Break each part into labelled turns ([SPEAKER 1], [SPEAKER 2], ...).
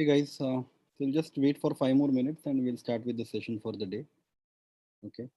[SPEAKER 1] Hey guys, we'll just wait for 5 more minutes and we'll start with the session for the day. Okay.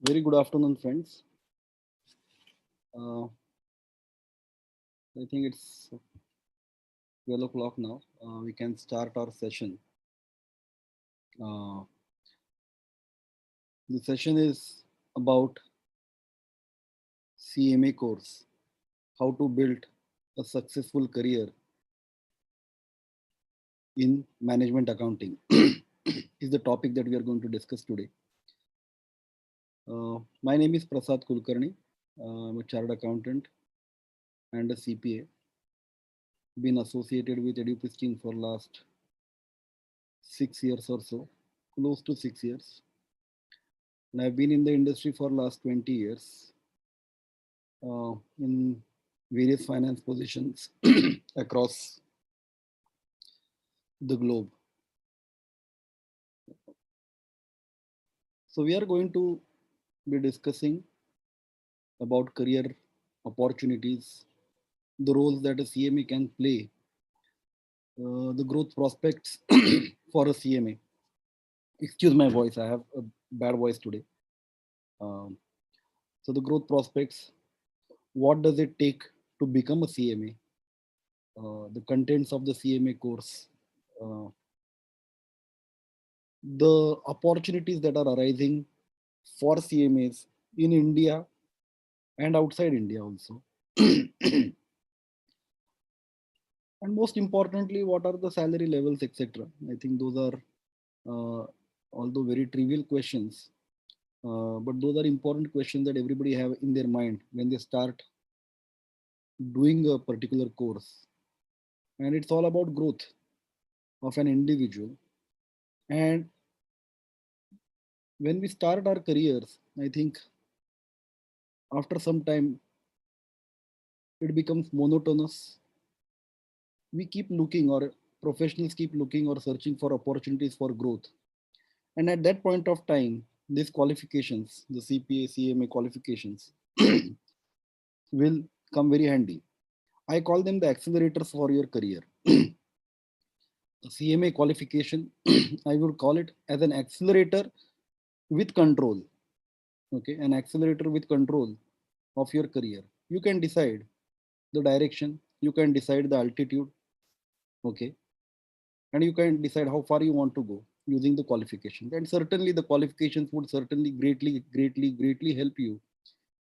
[SPEAKER 1] Very good afternoon, friends. Uh, I think it's 12 o'clock now. We can start our session. Uh, the session is about CMA course, how to build a successful career in management accounting is the topic that we are going to discuss today. My name is Prasad Kulkarni. I'm a chartered accountant and a CPA. Been associated with EduPristine for last 6 years or so, close to 6 years. And I've been in the industry for last 20 years in various finance positions across the globe. So we are going to be discussing about career opportunities the roles that a CMA can play, the growth prospects for a CMA. Excuse my voice, I have a bad voice today. Um, so the growth prospects, what does it take to become a CMA? The contents of the CMA course, uh, the opportunities that are arising for CMAs in India and outside India also. And most importantly, what are the salary levels, etc. I think those are, although very trivial questions, but those are important questions that everybody have in their mind when they start doing a particular course. And it's all about growth of an individual. And when we start our careers, I think after some time it becomes monotonous. We keep looking, or professionals keep looking or searching for opportunities for growth. And at that point of time, these qualifications, the CPA, CMA qualifications, will come very handy. I call them the accelerators for your career. CMA qualification, I would call it as an accelerator with control. Okay, an accelerator with control of your career. You can decide the direction, you can decide the altitude, okay, and you can decide how far you want to go using the qualifications. And certainly, the qualifications would certainly greatly help you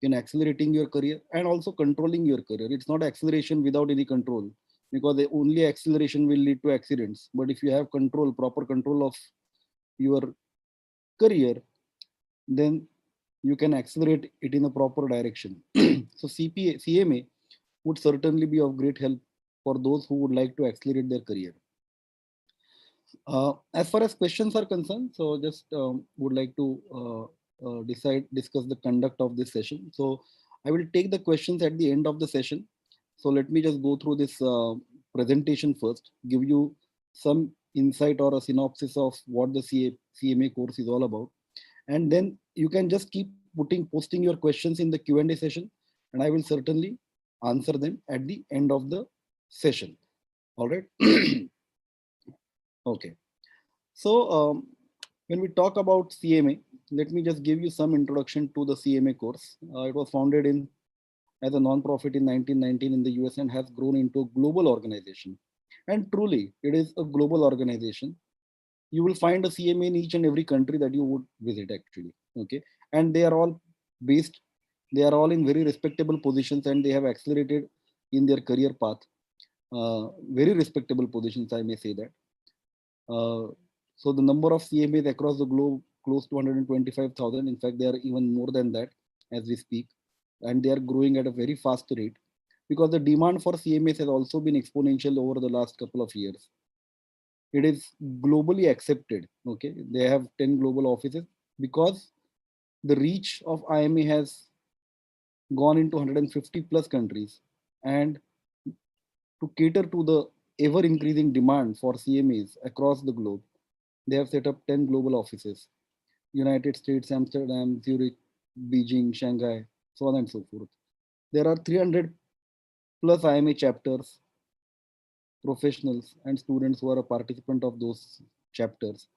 [SPEAKER 1] in accelerating your career and also controlling your career. It's not acceleration without any control, because the only acceleration will lead to accidents. But if you have control, proper control of your career, then you can accelerate it in a proper direction. So CPA, CMA would certainly be of great help for those who would like to accelerate their career. As far as questions are concerned, so just would like to discuss the conduct of this session. So I will take the questions at the end of the session. So let me just go through this presentation first, give you some insight or a synopsis of what the CMA course is all about. And then you can just keep posting your questions in the Q&A session, and I will certainly answer them at the end of the session. All right. Okay. So when we talk about CMA, let me just give you some introduction to the CMA course. It was founded in as a non-profit in 1919 in the US and has grown into a global organization. And truly, it is a global organization. You will find a CMA in each and every country that you would visit actually. Okay. And they are all based, they are all in very respectable positions, and they have accelerated in their career path. Very respectable positions, I may say that. Uh, so the number of CMAs across the globe close to 125,000. In fact, they are even more than that as we speak, and they are growing at a very fast rate because the demand for CMAs has also been exponential over the last couple of years. It is globally accepted. Okay, they have 10 global offices because the reach of IMA has gone into 150 plus countries, and to cater to the ever increasing demand for CMAs across the globe, they have set up 10 global offices: United States, Amsterdam, Zurich, Beijing, Shanghai, so on and so forth. There are 300 plus IMA chapters, professionals, and students who are a participant of those chapters.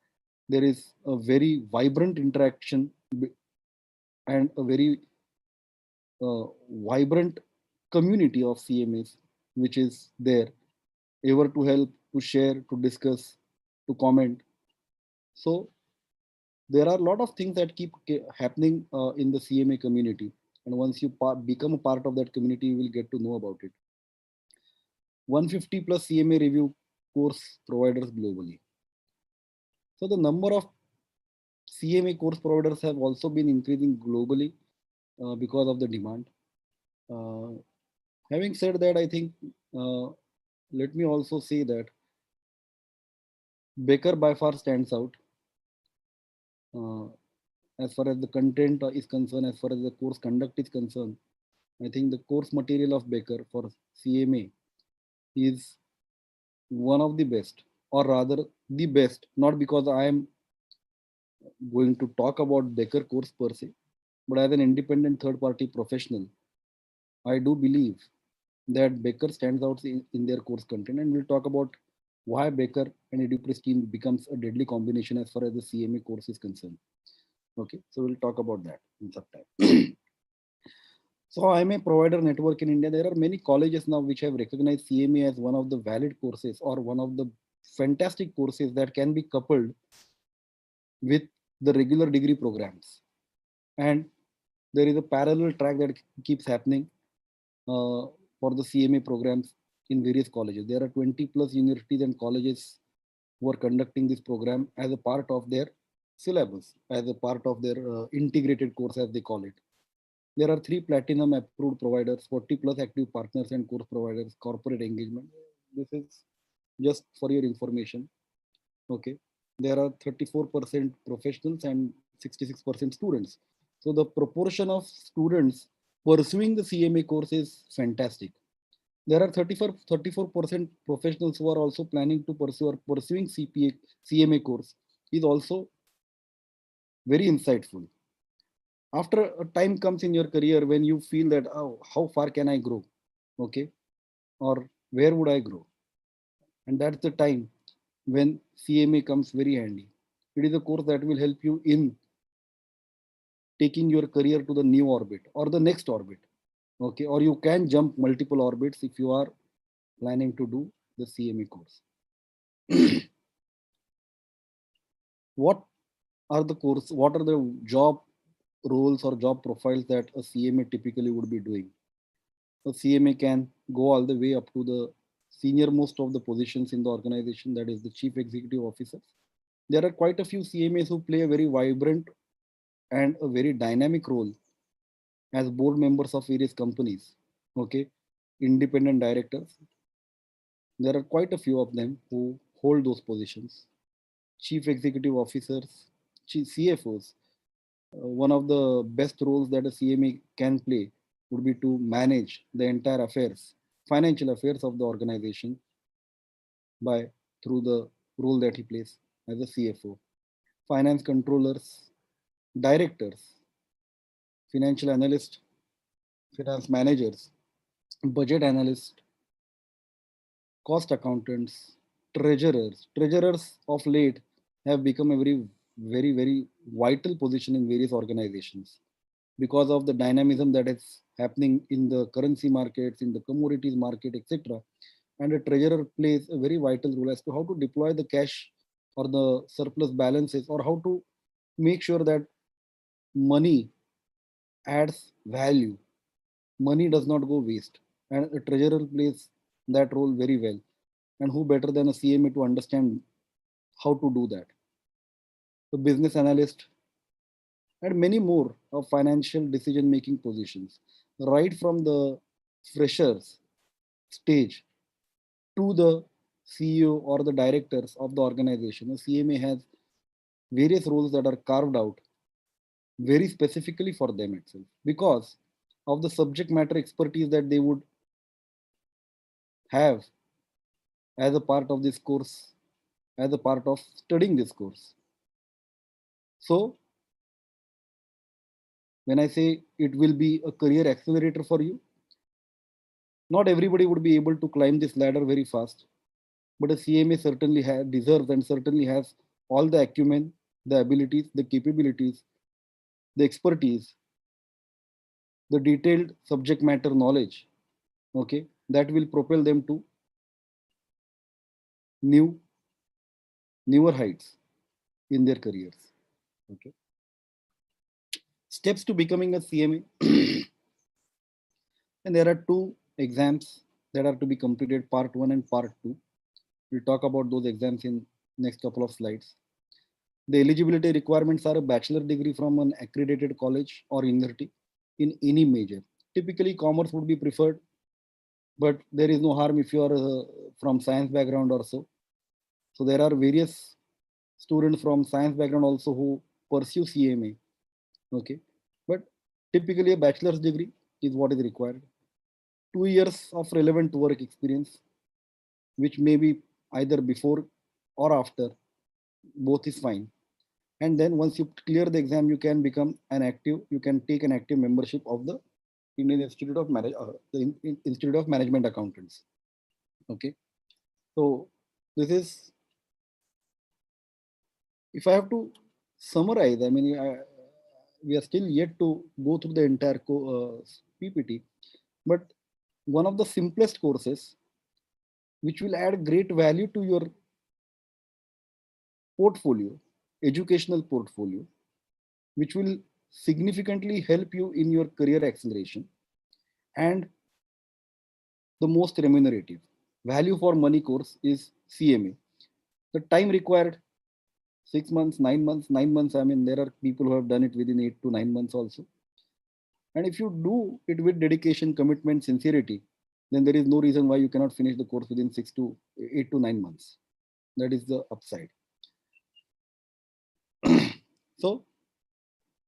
[SPEAKER 1] There is a very vibrant interaction and a very vibrant community of CMAs, which is there, ever to help, to share, to discuss, to comment. So there are a lot of things that keep happening in the CMA community. And once you become a part of that community, you will get to know about it. 150 plus CMA review course providers globally. So the number of CMA course providers have also been increasing globally because of the demand. Uh, Having said that, I think let me also say that Baker by far stands out uh, as far as the content is concerned, as far as the course conduct is concerned. I think the course material of Baker for CMA is one of the best, or rather the best, not because I am going to talk about Baker course per se, but as an independent third party professional, I do believe that Baker stands out in their course content, and we'll talk about why Baker and EduPristine becomes a deadly combination as far as the CMA course is concerned. Okay, so we'll talk about that in some time. So I'm a provider network in India. There are many colleges now which have recognized CMA as one of the valid courses or one of the fantastic courses that can be coupled with the regular degree programs. And there is a parallel track that keeps happening for the CMA programs in various colleges. There are 20 plus universities and colleges who are conducting this program as a part of their syllabus, as a part of their integrated course, as they call it. There are 3 platinum approved providers, 40 plus active partners and course providers, corporate engagement. This is just for your information. Okay. There are 34% professionals and 66% students. So the proportion of students pursuing the CMA course is fantastic. There are 34% professionals who are also planning to pursue or pursuing CMA course is also very insightful. After a time comes in your career when you feel that, oh, how far can I grow? Okay. Or where would I grow? And that's the time when CMA comes very handy. It is a course that will help you in taking your career to the new orbit or the next orbit. Okay. Or you can jump multiple orbits if you are planning to do the CMA course. What what are the job roles or job profiles that a CMA typically would be doing? A CMA can go all the way up to the senior most of the positions in the organization, that is the chief executive officers. There are quite a few CMAs who play a very vibrant and a very dynamic role as board members of various companies. Okay, independent directors. There are quite a few of them who hold those positions. Chief executive officers, CFOs. One of the best roles that a CMA can play would be to manage the entire affairs, financial affairs of the organization by through the role that he plays as a CFO. Finance controllers, directors, financial analysts, finance managers, budget analysts, cost accountants, treasurers. Treasurers of late have become a very vital position in various organizations because of the dynamism that is happening in the currency markets, in the commodities market, etc. And a treasurer plays a very vital role as to how to deploy the cash or the surplus balances or how to make sure that money adds value. Money does not go waste. And a treasurer plays that role very well. And who better than a CMA to understand how to do that? A business analyst and many more of financial decision making positions, right from the freshers stage to the CEO or the directors of the organization. The CMA has various roles that are carved out very specifically for them itself because of the subject matter expertise that they would have as a part of this course, as a part of studying this course. So, when I say it will be a career accelerator for you, not everybody would be able to climb this ladder very fast, but a CMA certainly deserves and certainly has all the acumen, the abilities, the capabilities, the expertise, the detailed subject matter knowledge, okay, that will propel them to new, newer heights in their careers. Okay. Steps to becoming a CMA. And there are 2 exams that are to be completed, part 1 and part 2. We'll talk about those exams in next couple of slides. The eligibility requirements are a bachelor degree from an accredited college or university in any major. Typically, commerce would be preferred, but there is no harm if you are from science background or so. So there are various students from science background also who pursue CMA. Okay, but typically a bachelor's degree is what is required. 2 years of relevant work experience, which may be either before or after, both is fine. And then once you clear the exam, you can become an active, you can take an active membership of the Indian Institute of Institute of Management Accountants. Okay, so this is, if I have to summarize, I mean, we are still yet to go through the entire PPT, but one of the simplest courses which will add great value to your portfolio, educational portfolio, which will significantly help you in your career acceleration, and the most remunerative value for money course is CMA. The time required, 6 months, 9 months, 9 months. I mean, there are people who have done it within 8 to 9 months also. And if you do it with dedication, commitment, sincerity, then there is no reason why you cannot finish the course within 8 to 9 months. That is the upside. So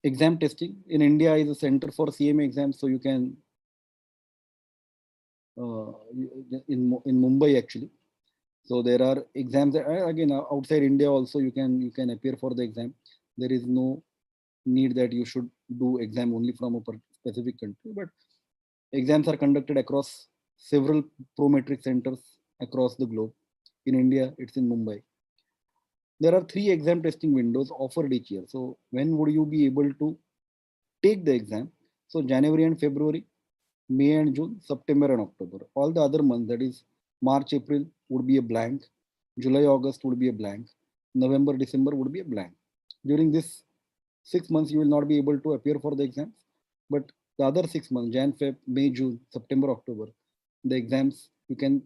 [SPEAKER 1] exam testing in India is a center for CMA exams. So you can, in Mumbai actually. So there are exams that, again, outside India also you can appear for the exam. There is no need that you should do exam only from a specific country, but exams are conducted across several prometric centers across the globe. In India, it's in Mumbai. There are 3 exam testing windows offered each year. So when would you be able to take the exam? So January and February, May and June, September and October. All the other months, that is March, April, would be a blank. July, August would be a blank. November, December would be a blank. During this 6 months, you will not be able to appear for the exams. But the other 6 months, Jan, Feb, May, June, September, October, the exams, you can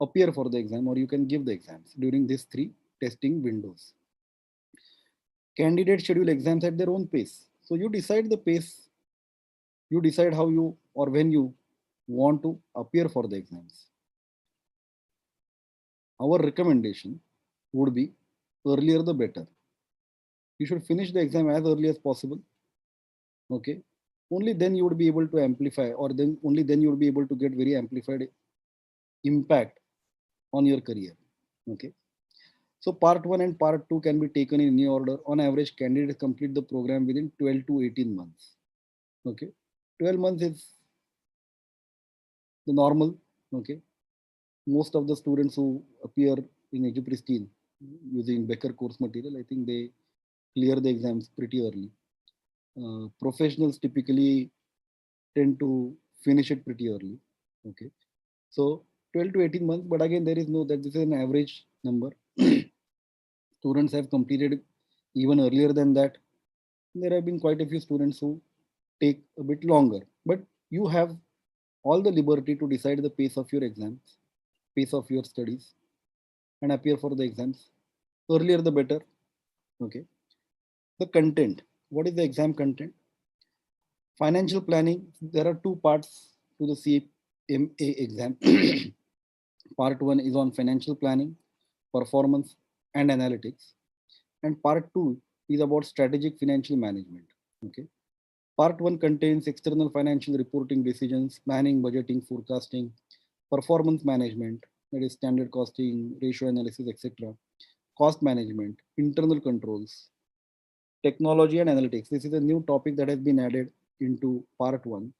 [SPEAKER 1] appear for the exam or you can give the exams during these 3 testing windows. Candidates schedule exams at their own pace. So you decide the pace, you decide how you or when you want to appear for the exams. Our recommendation would be earlier the better. You should finish the exam as early as possible. Okay. Only then you would be able to amplify, or then only then you would be able to get very amplified impact on your career. Okay. So part 1 and part 2 can be taken in any order. On average, candidates complete the program within 12 to 18 months. Okay. 12 months is the normal. Okay. Most of the students who appear in EduPristine using Becker course material, I think they clear the exams pretty early. Professionals typically tend to finish it pretty early. Okay. So 12 to 18 months, but again, there is no, that this is an average number. Students have completed even earlier than that. There have been quite a few students who take a bit longer, but you have all the liberty to decide the pace of your exams, pace of your studies, and appear for the exams. Earlier the better. Okay. The content. What is the exam content? Financial planning. There are 2 parts to the CMA exam. Part 1 is on financial planning, performance, and analytics. And part 2 is about strategic financial management. Okay. Part 1 contains external financial reporting decisions, planning, budgeting, forecasting, performance management, that is standard costing, ratio analysis, etc. Cost management, internal controls, technology and analytics. This is a new topic that has been added into part 1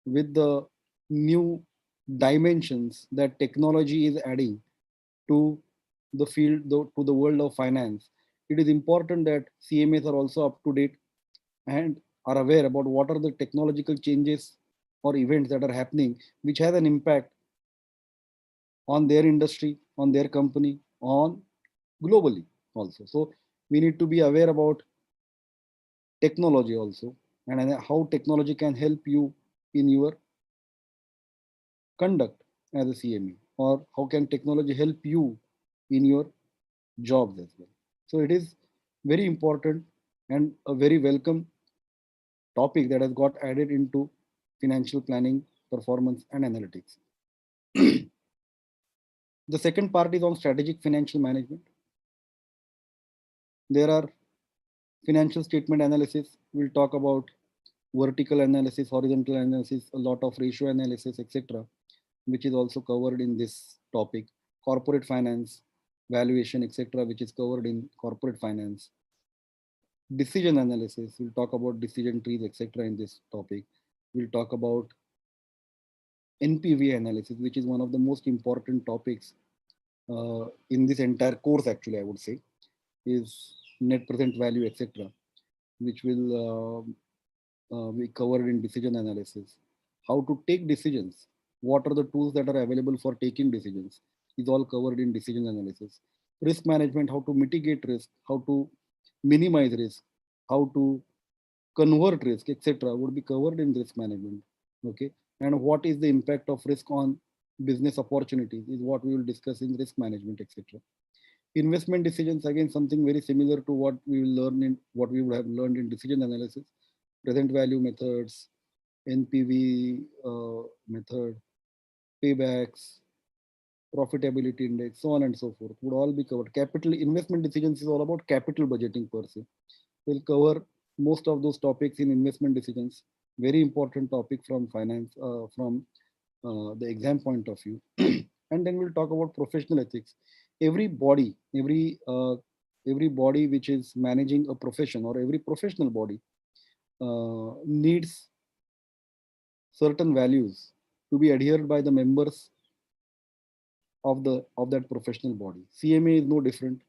[SPEAKER 1] with the new dimensions that technology is adding to the field, to the world of finance. It is important that CMAs are also up to date and are aware about what are the technological changes or events that are happening, which has an impact on their industry, on their company, on globally also. So we need to be aware about technology also, and how technology can help you in your conduct as a CME, or how can technology help you in your jobs as well. So it is very important and a very welcome topic that has got added into financial planning, performance, and analytics. The second part is on strategic financial management. There are financial statement analysis. We'll talk about vertical analysis, horizontal analysis, a lot of ratio analysis, etc., which is also covered in this topic. Corporate finance, valuation, etc., which is covered in corporate finance. Decision analysis, we'll talk about decision trees, etc., in this topic. We'll talk about NPV analysis, which is one of the most important topics in this entire course, actually, I would say, is net present value, etc., which will we covered in decision analysis. How to take decisions, what are the tools that are available for taking decisions, is all covered in decision analysis. Risk management, how to mitigate risk, how to minimize risk, how to convert risk, etc., would be covered in risk management. Okay, and what is the impact of risk on business opportunities is what we will discuss in risk management, etc. Investment decisions, again, something very similar to what we will learn in what we would have learned in decision analysis. Present value methods, NPV method, paybacks, profitability index, so on and so forth, would all be covered. Capital investment decisions is all about capital budgeting per se. We'll cover most of those topics in investment decisions. Very important topic from finance, from the exam point of view. And then we'll talk about professional ethics. Every body, every body which is managing a profession, or every professional body, needs certain values to be adhered by the members of that professional body. CMA is no different.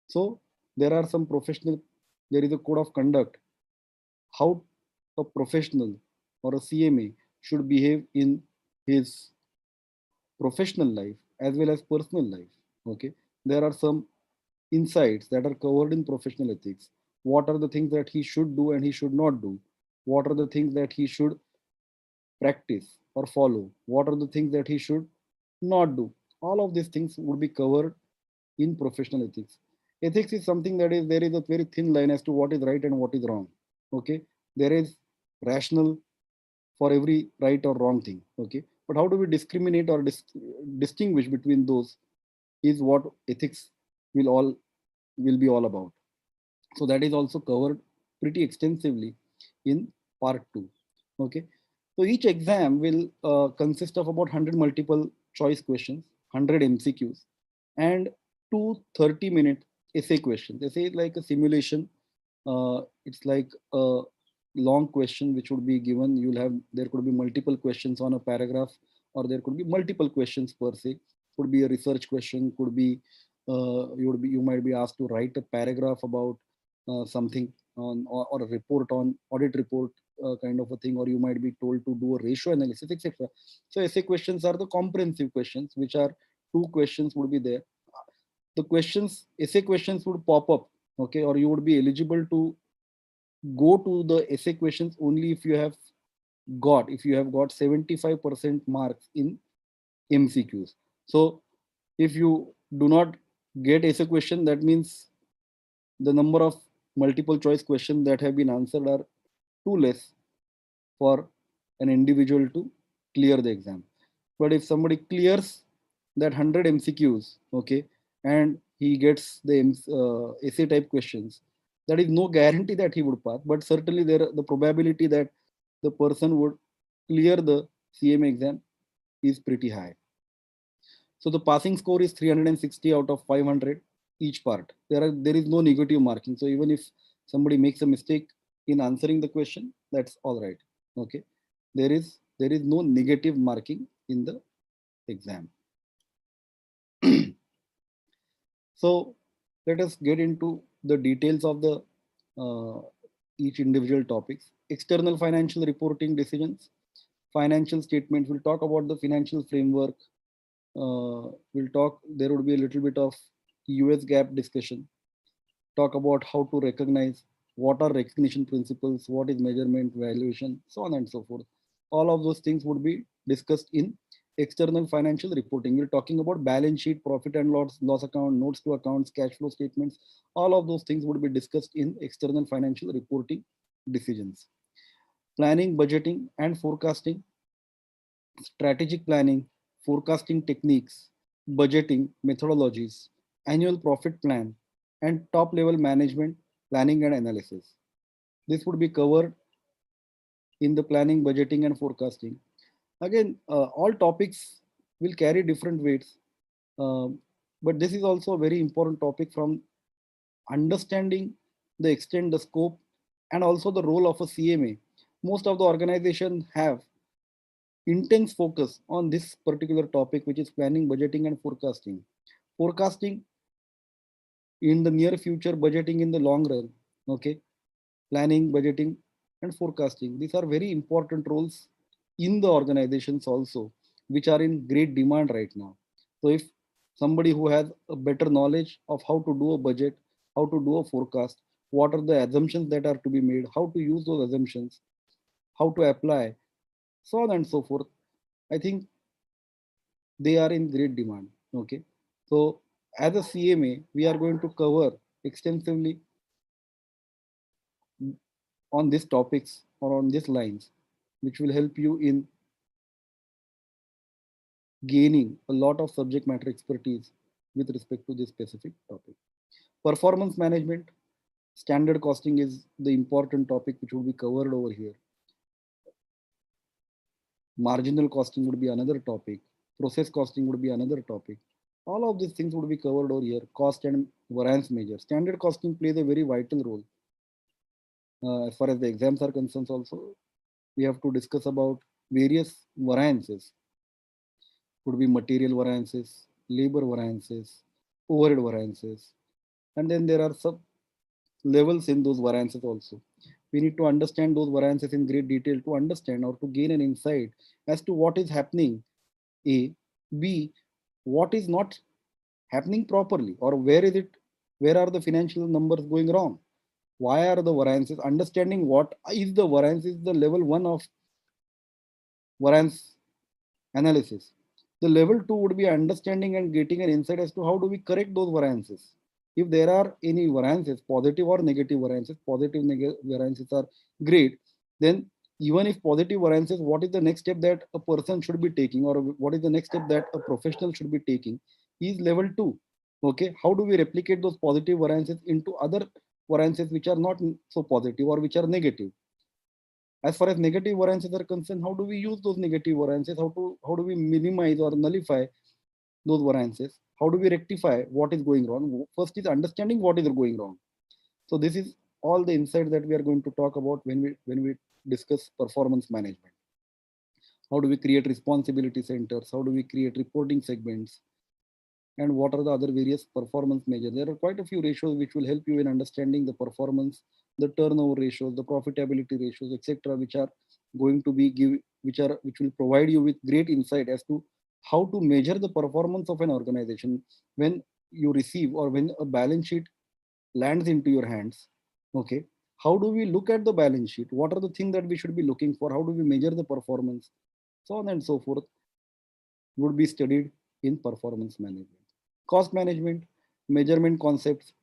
[SPEAKER 1] So there are some professional, there is a code of conduct, how a professional or a CMA should behave in his professional life as well as personal life. Okay, there are some insights that are covered in professional ethics. What are the things that he should do and he should not do? What are the things that he should practice or follow? What are the things that he should not do? All of these things would be covered in professional ethics. Ethics is something that is, there is a very thin line as to what is right and what is wrong. Okay, there is rational for every right or wrong thing. Okay, but how do we discriminate or distinguish between those is what ethics will be all about. So that is also covered pretty extensively in part 2. Okay, so each exam will consist of about 100 multiple choice questions, 100 MCQs, and 2 30-minute essay questions. Essay is like a simulation. It's like a long question which would be given. You'll have, there could be multiple questions on a paragraph, or there could be multiple questions per se. Could be a research question, could be you might be asked to write a paragraph about something on, or a report on audit report, kind of a thing, or you might be told to do a ratio analysis, etc. So essay questions are the comprehensive questions, which are 2 questions would be there. The questions, essay questions would pop up, okay, or you would be eligible to go to the essay questions only if you have got 75% marks in MCQs. So if you do not get essay question, that means the number of multiple choice questions that have been answered are too less for an individual to clear the exam. But if somebody clears that 100 MCQs, okay, and he gets the essay type questions, that is no guarantee that he would pass, but certainly the probability that the person would clear the CMA exam is pretty high. So the passing score is 360 out of 500 each part. There is no negative marking. So even if somebody makes a mistake in answering the question, that's all right. Okay, there is no negative marking in the exam. So let us get into the details of the each individual topics. External financial reporting decisions, financial statements. We'll talk about the financial framework. There would be a little bit of US-GAAP discussion. Talk about how to recognize, what are recognition principles, what is measurement, valuation, so on and so forth. All of those things would be discussed in external financial reporting. We're talking about balance sheet, profit and loss account, notes to accounts, cash flow statements. All of those things would be discussed in external financial reporting decisions. Planning, budgeting, and forecasting, strategic planning, forecasting techniques, budgeting methodologies, annual profit plan, and top level management planning and analysis. This would be covered in the planning, budgeting, and forecasting. Again, all topics will carry different weights, but this is also a very important topic from understanding the extent, the scope, and also the role of a CMA. most of the organization have intense focus on this particular topic, which is planning, budgeting, and forecasting. Forecasting in the near future, budgeting in the long run. Okay, planning, budgeting, and forecasting. These are very important roles in the organizations also, which are in great demand right now. So if somebody who has a better knowledge of how to do a budget, how to do a forecast, what are the assumptions that are to be made, how to use those assumptions, how to apply, so on and so forth, I think they are in great demand. Okay. So as a CMA, we are going to cover extensively on these topics or on these lines, which will help you in gaining a lot of subject matter expertise with respect to this specific topic. Performance management, standard costing is the important topic which will be covered over here. Marginal costing would be another topic. Process costing would be another topic. All of these things would be covered over here. Cost and variance measure. Standard costing plays a very vital role. As far as the exams are concerned also, we have to discuss about various variances. Could be material variances, labor variances, overhead variances, and then there are sub levels in those variances also. We need to understand those variances in great detail to understand or to gain an insight as to what is happening. A, B, what is not happening properly, or where is it, where are the financial numbers going wrong? Why are the variances? Understanding what is the variance is the level one of variance analysis. The level two would be understanding and getting an insight as to how do we correct those variances. If there are any variances, positive or negative variances, positive variances are great. Then even if positive variances, what is the next step that a person should be taking, or what is the next step that a professional should be taking? Is level two. Okay, how do we replicate those positive variances into other variances which are not so positive or which are negative? As far as negative variances are concerned, how do we use those negative variances? How do we minimize or nullify those variances? How do we rectify what is going wrong? First is understanding what is going wrong. So this is all the insight that we are going to talk about when we discuss performance management. How do we create responsibility centers? How do we create reporting segments? And what are the other various performance measures? There are quite a few ratios which will help you in understanding the performance, the turnover ratios, the profitability ratios, etc., which are going to be which will provide you with great insight as to how to measure the performance of an organization when you receive or when a balance sheet lands into your hands. Okay, how do we look at the balance sheet? What are the things that we should be looking for? How do we measure the performance? So on and so forth would be studied in performance management. Cost management, measurement concepts,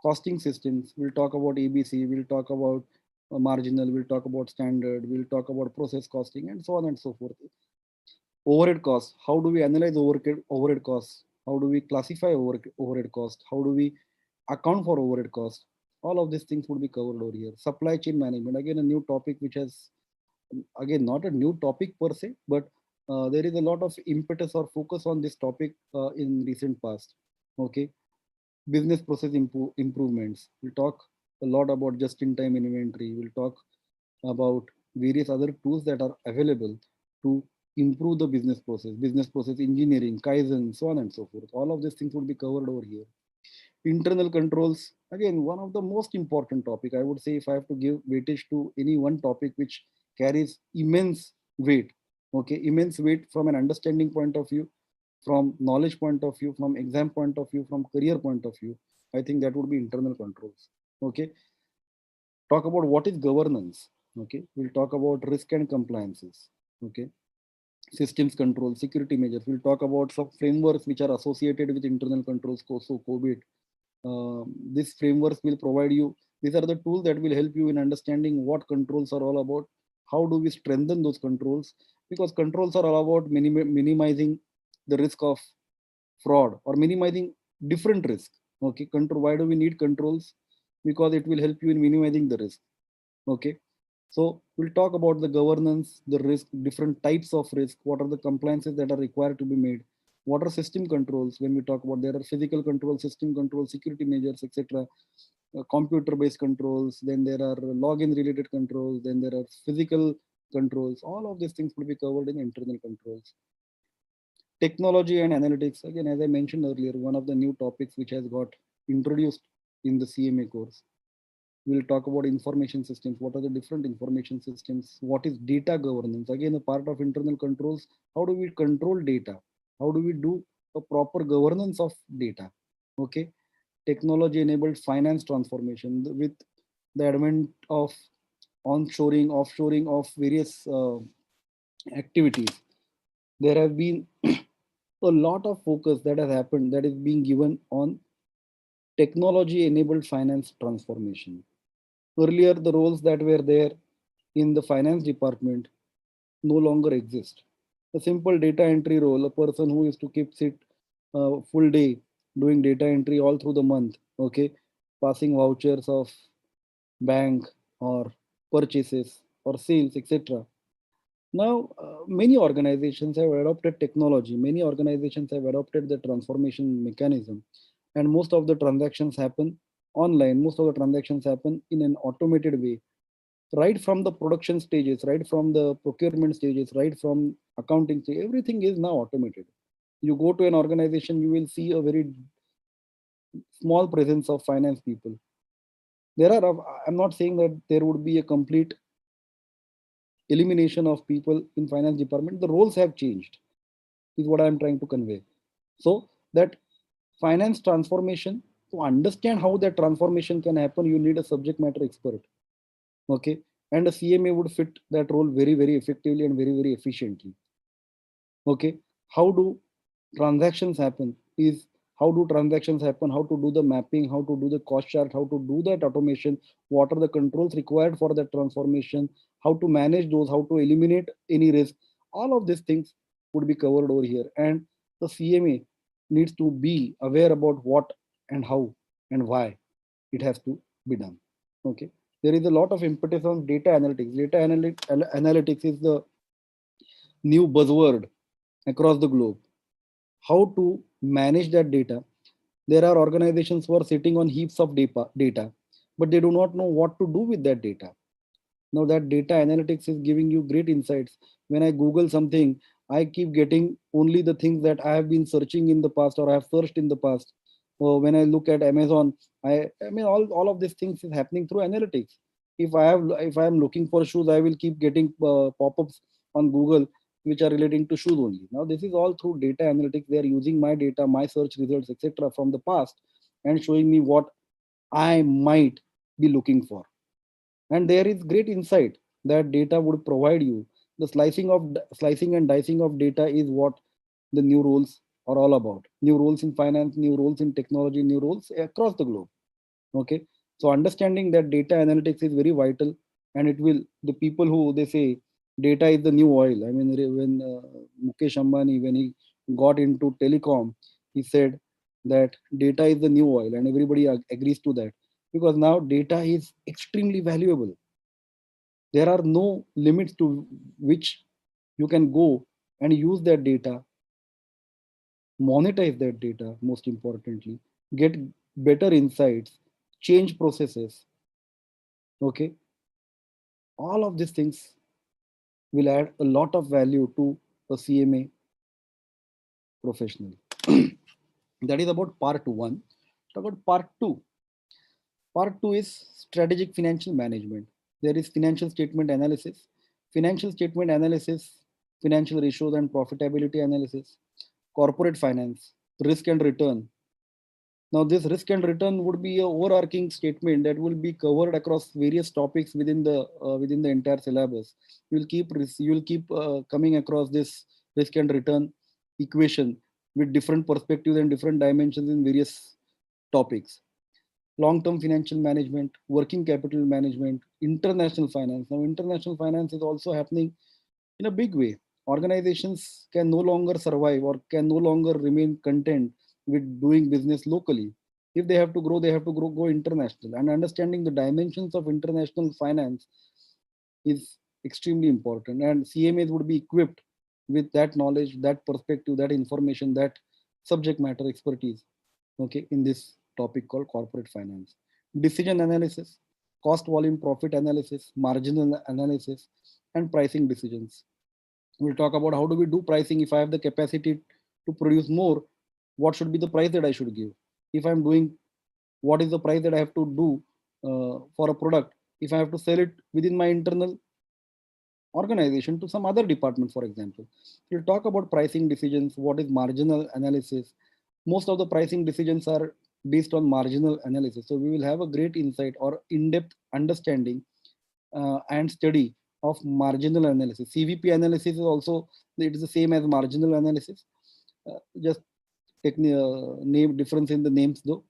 [SPEAKER 1] costing systems. We'll talk about ABC, we'll talk about marginal, we'll talk about standard, we'll talk about process costing, and so on and so forth. Overhead costs. How do we analyze overhead costs? How do we classify overhead cost? How do we account for overhead cost? All of these things would be covered over here. Supply chain management, again, a new topic which has, again, not a new topic per se, but there is a lot of impetus or focus on this topic in recent past. Okay, business process improvements. We'll talk a lot about just-in-time inventory. We'll talk about various other tools that are available to improve the business process engineering, Kaizen, so on and so forth. All of these things would be covered over here. Internal controls, again, one of the most important topic. I would say if I have to give weightage to any one topic which carries immense weight, okay, immense weight from an understanding point of view, from knowledge point of view, from exam point of view, from career point of view, I think that would be internal controls. Okay, talk about what is governance. Okay, we'll talk about risk and compliances. Okay, systems control, security measures. We'll talk about some frameworks which are associated with internal controls, so COVID. These frameworks will provide you, these are the tools that will help you in understanding what controls are all about. How do we strengthen those controls? Because controls are all about minimizing the risk of fraud or minimizing different risk. Okay, control. Why do we need controls? Because it will help you in minimizing the risk. Okay, so we'll talk about the governance, the risk, different types of risk. What are the compliances that are required to be made? What are system controls? When we talk about, there are physical control, system control, security measures, etc. computer-based controls, then there are login-related controls, then there are physical controls. All of these things will be covered in internal controls. Technology and analytics, again, as I mentioned earlier, one of the new topics which has got introduced in the CMA course. We'll talk about information systems. What are the different information systems? What is data governance? Again, a part of internal controls. How do we control data? How do we do a proper governance of data? Okay. Technology enabled finance transformation with the advent of onshoring, offshoring of various activities. There have been a lot of focus that has happened, that is being given on technology enabled finance transformation. Earlier, the roles that were there in the finance department no longer exist. A simple data entry role, a person who used to keep sit full day doing data entry all through the month, okay, passing vouchers of bank or purchases or sales, etc. Now, many organizations have adopted technology. Many organizations have adopted the transformation mechanism, and most of the transactions happen online. Most of the transactions happen in an automated way, right from the production stages, right from the procurement stages, right from accounting stage. Everything is now automated. You go to an organization, you will see a very small presence of finance people. There are, I'm not saying that there would be a complete elimination of people in finance department. The roles have changed, is what I'm trying to convey. So that finance transformation, to understand how that transformation can happen, you need a subject matter expert. Okay. And a CMA would fit that role very, very effectively and very, very efficiently. Okay. How do transactions happen is how do transactions happen, how to do the mapping, how to do the cost chart, how to do that automation, what are the controls required for that transformation, how to manage those, how to eliminate any risk. All of these things would be covered over here, and the CMA needs to be aware about what and how and why it has to be done. Okay. There is a lot of impetus on data analytics. Analytics is the new buzzword across the globe. How to manage that data? There are organizations who are sitting on heaps of data, but they do not know what to do with that data. Now that data analytics is giving you great insights. When I Google something, I keep getting only the things that I have been searching in the past or I have searched in the past. Or when I look at Amazon, I mean all of these things is happening through analytics. If I am looking for shoes, I will keep getting pop-ups on Google which are relating to shoes only. Now this is all through data analytics. They are using my data, my search results, etc. from the past and showing me what I might be looking for. And there is great insight that data would provide you. The slicing and dicing of data is what the new roles are all about. New roles in finance, new roles in technology, new roles across the globe. Okay. So understanding that data analytics is very vital, and it will, the people who they say data is the new oil. I mean, when Mukesh Ambani, when he got into telecom, he said that data is the new oil, and everybody agrees to that, because now data is extremely valuable. There are no limits to which you can go and use that data, monetize that data, most importantly, get better insights, change processes. Okay. All of these things will add a lot of value to a CMA professional. That is about part one. About part two. Part two is strategic financial management. There is financial statement analysis, financial ratios and profitability analysis, corporate finance, risk and return. Now, this risk and return would be a overarching statement that will be covered across various topics within the entire syllabus. You will keep coming across this risk and return equation with different perspectives and different dimensions in various topics. Long-term financial management, working capital management, international finance. Now, international finance is also happening in a big way. Organizations can no longer survive or can no longer remain content with doing business locally. If they have to grow, they have to go international. And understanding the dimensions of international finance is extremely important. And CMAs would be equipped with that knowledge, that perspective, that information, that subject matter expertise, okay, in this topic called corporate finance. decision analysis, cost volume profit analysis, marginal analysis, and pricing decisions. We'll talk about how do we do pricing. If I have the capacity to produce more, what should be the price that I should give? If I'm doing, what is the price that I have to do for a product? If I have to sell it within my internal organization to some other department, for example. We'll talk about pricing decisions, what is marginal analysis. Most of the pricing decisions are based on marginal analysis. So we will have a great insight or in-depth understanding and study of marginal analysis. CVP analysis is also, it is the same as marginal analysis. Just name difference in the names though.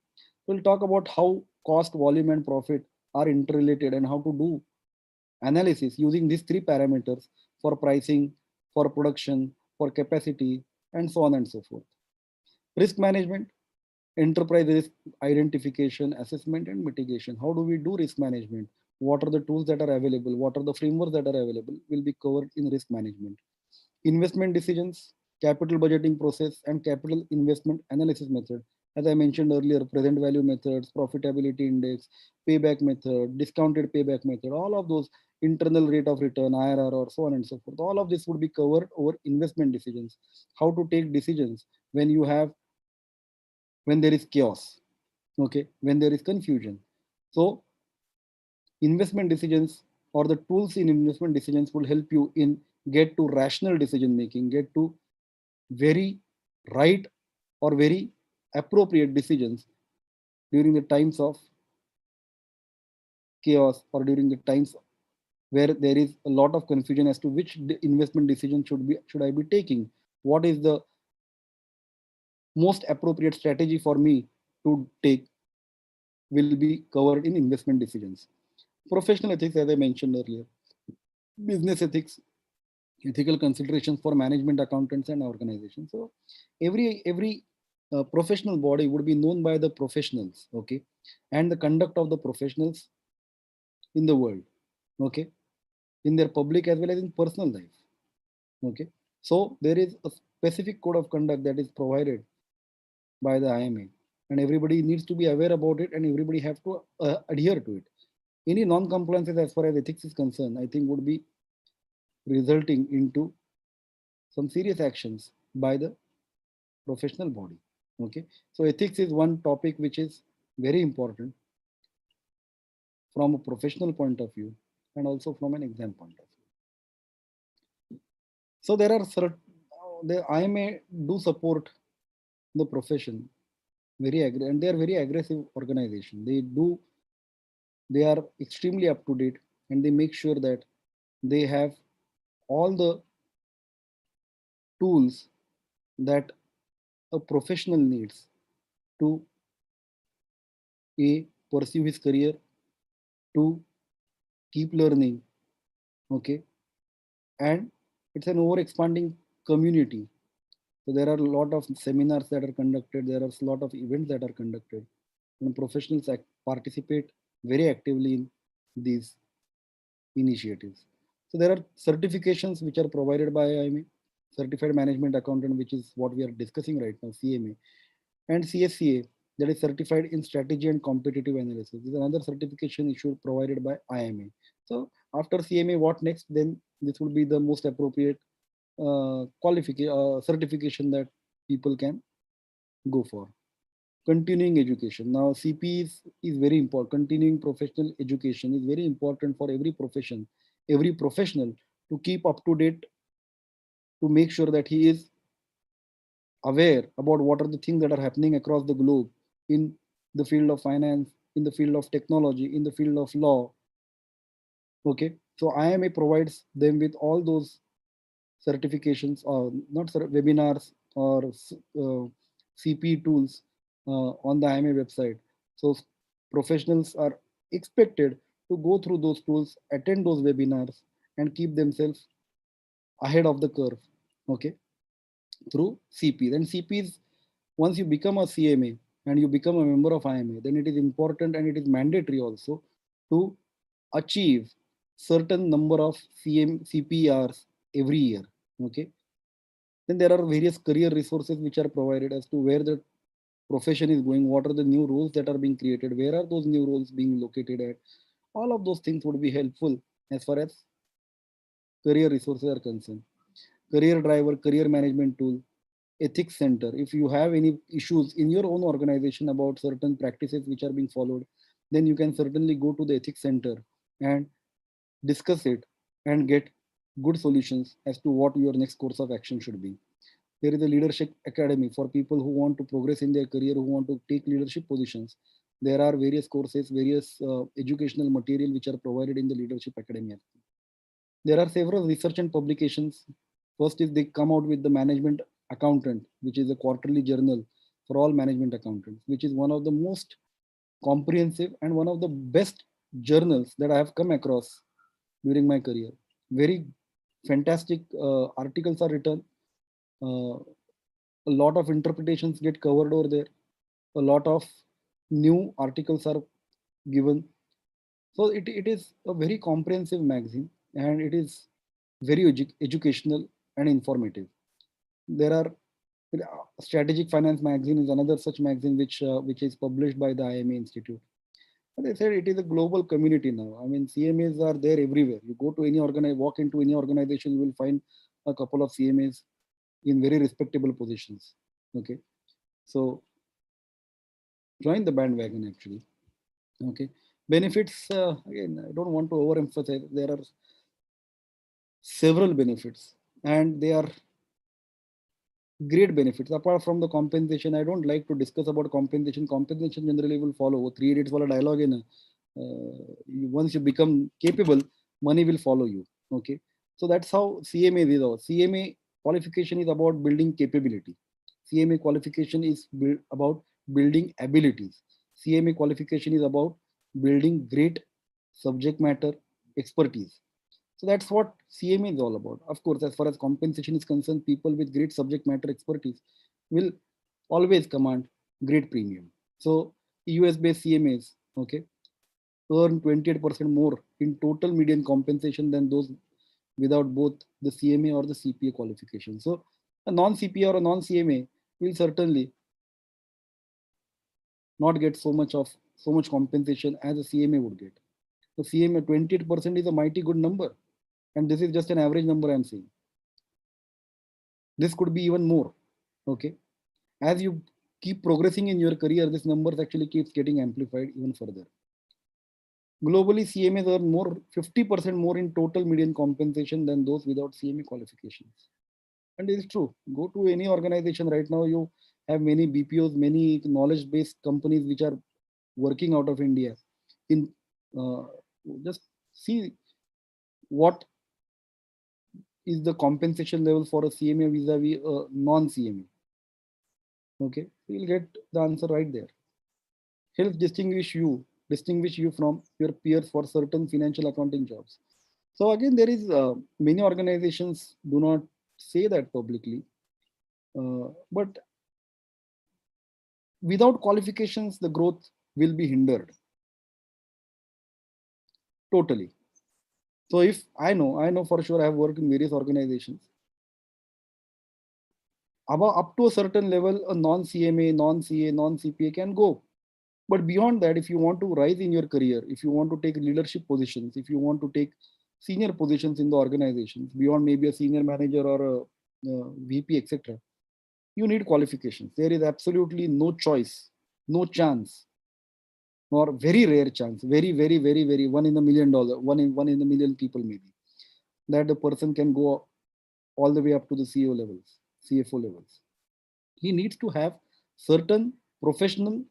[SPEAKER 1] We'll talk about how cost, volume, and profit are interrelated and how to do analysis using these three parameters for pricing, for production, for capacity, and so on and so forth. Risk management, enterprise risk identification, assessment, and mitigation. How do we do risk management? What are the tools that are available? What are the frameworks that are available? Will be covered in risk management. Investment decisions, capital budgeting process, and capital investment analysis method. As I mentioned earlier, present value methods, profitability index, payback method, discounted payback method, all of those, internal rate of return, IRR, or so on and so forth. All of this would be covered over investment decisions. How to take decisions when you have, when there is chaos, okay, when there is confusion. So investment decisions or the tools in investment decisions will help you in get to rational decision making, get to very right or very appropriate decisions during the times of chaos or during the times where there is a lot of confusion as to which investment decision should I be taking, what is the most appropriate strategy for me to take, will be covered in investment decisions. Professional ethics, as I mentioned earlier, business ethics, ethical considerations for management, accountants, and organizations. So every professional body would be known by the professionals, okay, and the conduct of the professionals in the world, okay, in their public as well as in personal life, okay. So there is a specific code of conduct that is provided by the IMA, and everybody needs to be aware about it, and everybody have to adhere to it. Any non-compliances as far as ethics is concerned, I think would be resulting into some serious actions by the professional body. Okay, so ethics is one topic which is very important from a professional point of view and also from an exam point of view. So there are the IMA do support the profession very and they are very aggressive organization. They are extremely up to date and they make sure that they have all the tools that a professional needs to pursue his career, to keep learning, okay, and it's an over expanding community. So there are a lot of seminars that are conducted, there are a lot of events that are conducted, and professionals participate very actively in these initiatives. So there are certifications which are provided by IMA, Certified Management Accountant, which is what we are discussing right now, CMA, and CSCA, that is Certified in Strategy and Competitive Analysis. This is another certification issued provided by IMA. So after CMA, what next? Then this would be the most appropriate certification that people can go for. Continuing education. Now CP is very important. Continuing professional education is very important for every profession, every professional to keep up to date, to make sure that he is aware about what are the things that are happening across the globe in the field of finance, in the field of technology, in the field of law. Okay, so IMA provides them with all those certifications or not webinars or CP tools on the IMA website. So professionals are expected to go through those tools, attend those webinars, and keep themselves ahead of the curve. Okay, through CP. Then CP is, once you become a CMA and you become a member of IMA, then it is important and it is mandatory also to achieve certain number of CPRs every year. Okay. Then there are various career resources which are provided as to where the profession is going, what are the new roles that are being created, where are those new roles being located at. All of those things would be helpful as far as career resources are concerned. Career driver, career management tool, ethics center. If you have any issues in your own organization about certain practices which are being followed, then you can certainly go to the ethics center and discuss it and get good solutions as to what your next course of action should be. There is a leadership academy for people who want to progress in their career, who want to take leadership positions. There are various courses, various educational material which are provided in the leadership academy. There are several research and publications. First is they come out with the management accountant, which is a quarterly journal for all management accountants, which is one of the most comprehensive and one of the best journals that I have come across during my career. Very fantastic articles are written. A lot of interpretations get covered over there. A lot of new articles are given. So it is a very comprehensive magazine, and it is very educational and informative. There are Strategic Finance magazine is another such magazine which is published by the IMA Institute. As I said, it is a global community now. I mean, CMAs are there everywhere. You go to any walk into any organization, you will find a couple of CMAs in very respectable positions. Okay, so join the bandwagon actually. Okay, benefits, again, I don't want to overemphasize. There are several benefits, and they are great benefits. Apart from the compensation, I don't like to discuss about compensation. Compensation generally will follow. 3 idiots wala dialogue in. Once you become capable, money will follow you. Okay, so that's how CMA is. CMA qualification is about building capability. CMA qualification is about building abilities. CMA qualification is about building great subject matter expertise. So that's what CMA is all about. Of course, as far as compensation is concerned, people with great subject matter expertise will always command great premium. So US-based CMAs, okay, earn 28% more in total median compensation than those without both the CMA or the CPA qualification. So a non-CPA or a non-CMA will certainly not get so much compensation as a CMA would get. The CMA 28% is a mighty good number, and this is just an average number I'm saying. This could be even more. Okay, as you keep progressing in your career, this numbers actually keeps getting amplified even further. Globally, CMAs earn more 50% more in total median compensation than those without CMA qualifications. And it is true. Go to any organization right now, you have many BPOs, many knowledge-based companies which are working out of India. In uh, Just see what is the compensation level for a CMA vis-a-vis a non-CMA. Okay, you'll get the answer right there. Helps distinguish you from your peers for certain financial accounting jobs. So again, there is many organizations do not say that publicly, but without qualifications, the growth will be hindered totally. So if I know for sure, I have worked in various organizations. Up to a certain level, a non-CMA, non-CA, non-CPA can go. But beyond that, if you want to rise in your career, if you want to take leadership positions, if you want to take senior positions in the organizations, beyond maybe a senior manager or a VP, etc., you need qualifications. There is absolutely no choice, no chance, or very rare chance, very one in a $1 million, one in a million people maybe, that the person can go all the way up to the CEO levels, CFO levels. He needs to have certain professional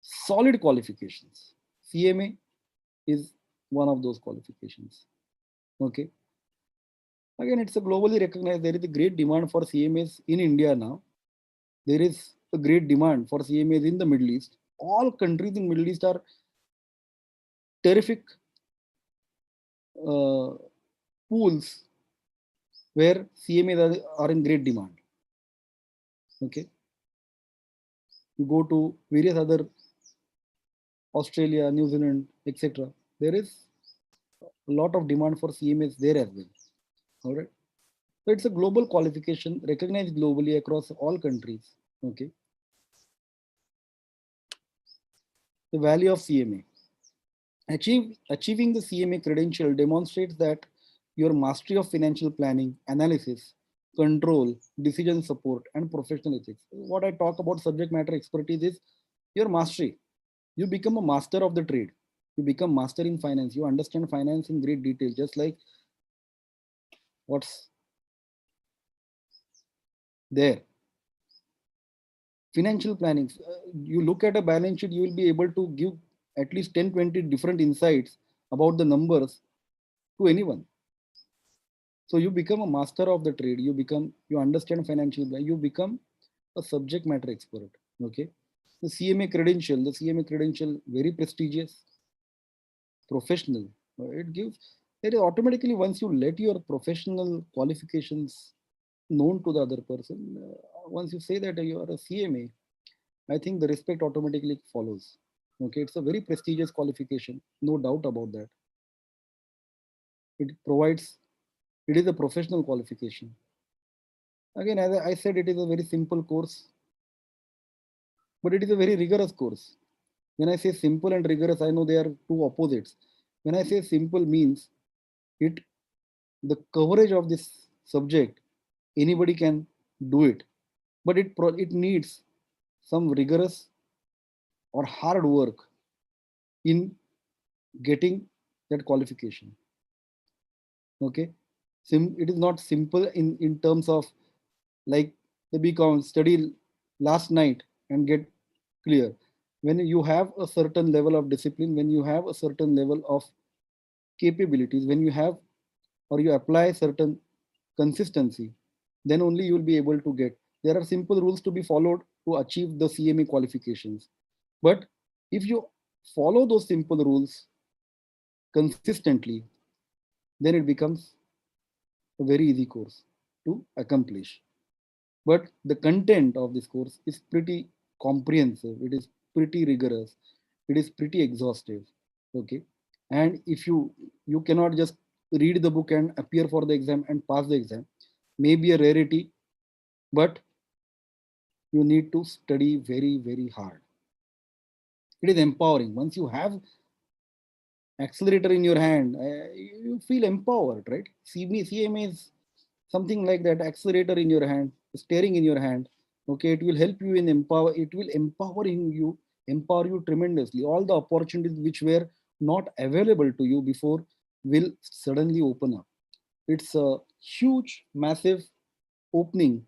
[SPEAKER 1] solid qualifications. CMA is one of those qualifications. Okay. Again, it's a globally recognized. There is a great demand for CMAs in India now. There is a great demand for CMAs in the Middle East. All countries in Middle East are terrific uh, pools where CMAs are in great demand. Okay. You go to various other Australia, New Zealand, etc. There is a lot of demand for CMAs there as well. All right. So it's a global qualification recognized globally across all countries. Okay. The value of CMA. Achieving the CMA credential demonstrates that your mastery of financial planning, analysis, control, decision support, and professional ethics. What I talk about subject matter expertise is your mastery. You become a master of the trade. You become master in finance. You understand finance in great detail, just like what's there. Financial planning. You look at a balance sheet, you will be able to give at least 10, 20 different insights about the numbers to anyone. So you become a master of the trade. You understand financial planning. You become a subject matter expert. Okay. The CMA credential, very prestigious, professional. It gives, it is automatically once you let your professional qualifications known to the other person, once you say that you are a CMA, I think the respect automatically follows. Okay, it's a very prestigious qualification, no doubt about that. It provides, it is a professional qualification. Again, as I said, it is a very simple course, but it is a very rigorous course. When I say simple and rigorous, I know they are two opposites. When I say simple means it, the coverage of this subject, anybody can do it, but it needs some rigorous or hard work in getting that qualification. Okay, it is not simple in terms of like the BCom study last night and get clear. When you have a certain level of discipline, when you have a certain level of capabilities, when you have or you apply certain consistency, then only you will be able to get. There are simple rules to be followed to achieve the CMA qualifications. But if you follow those simple rules consistently, then it becomes a very easy course to accomplish. But the content of this course is pretty comprehensive, it is pretty rigorous, it is pretty exhaustive. Okay. And if you cannot just read the book and appear for the exam and pass the exam, may be a rarity, but you need to study very, very hard. It is empowering. Once you have accelerator in your hand, you feel empowered, right? CMA is something like that, accelerator in your hand, steering in your hand. Okay, it will help you in empower, it will empower you tremendously. All the opportunities which were not available to you before will suddenly open up. It's a huge, massive opening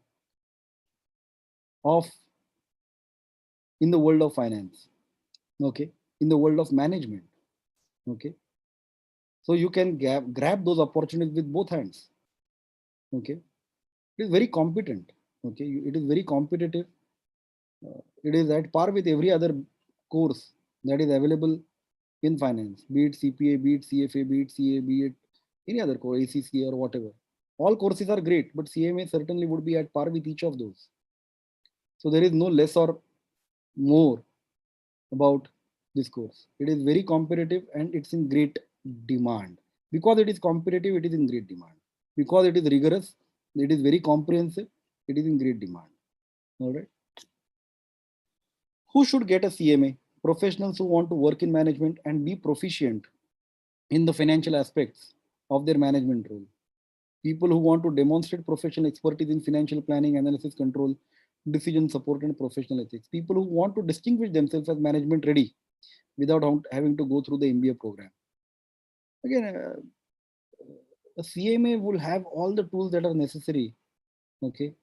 [SPEAKER 1] of in the world of finance. Okay, in the world of management. Okay, so you can grab those opportunities with both hands. Okay, it is very competent. Okay, it is very competitive. It is at par with every other course that is available in finance, be it CPA, be it CFA, be it CA, be it any other course, ACCA or whatever. All courses are great, but CMA certainly would be at par with each of those. So there is no less or more about this course. It is very competitive and it's in great demand. Because it is competitive, it is in great demand. Because it is rigorous, it is very comprehensive, it is in great demand. All right. Who should get a CMA? Professionals who want to work in management and be proficient in the financial aspects of their management role. People who want to demonstrate professional expertise in financial planning, analysis, control, decision support, and professional ethics. People who want to distinguish themselves as management ready without having to go through the MBA program. Again, a CMA will have all the tools that are necessary, okay,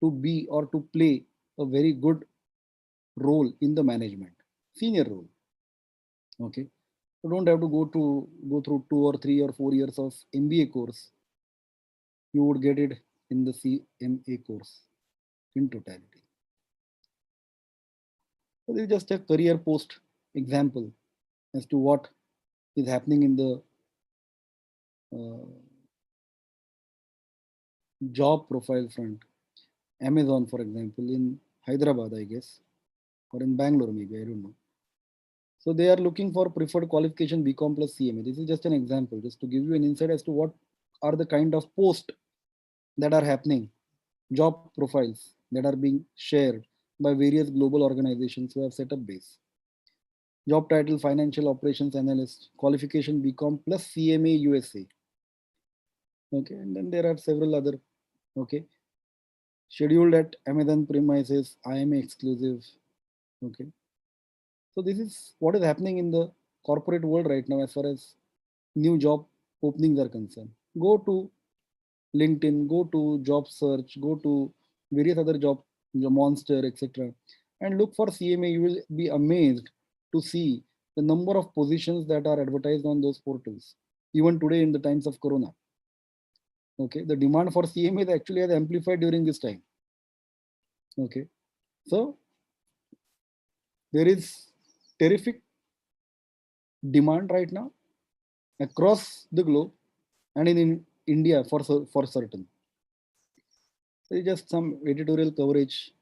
[SPEAKER 1] to be or to play a very good role in the management, senior role. Okay, you don't have to go through 2 or 3 or 4 years of MBA course. You would get it in the CMA course in totality. So this is just a career post example as to what is happening in the uh, job profile front. Amazon, for example, in Hyderabad, I guess, or in Bangalore, maybe, I don't know. So they are looking for preferred qualification BCom plus CMA. This is just an example, just to give you an insight as to what are the kind of posts that are happening, job profiles that are being shared by various global organizations who have set up base. Job title financial operations analyst, qualification BCom plus CMA USA. Okay, and then there are several other. Okay, scheduled at Amazon premises, IMA exclusive. Okay, so this is what is happening in the corporate world right now as far as new job openings are concerned. Go to LinkedIn, go to job search, go to various other monster, etc., and look for CMA. You will be amazed to see the number of positions that are advertised on those portals. Even today, in the times of Corona, okay, the demand for CMA is actually has amplified during this time. Okay, so there is terrific demand right now across the globe and in India for certain. There is just some editorial coverage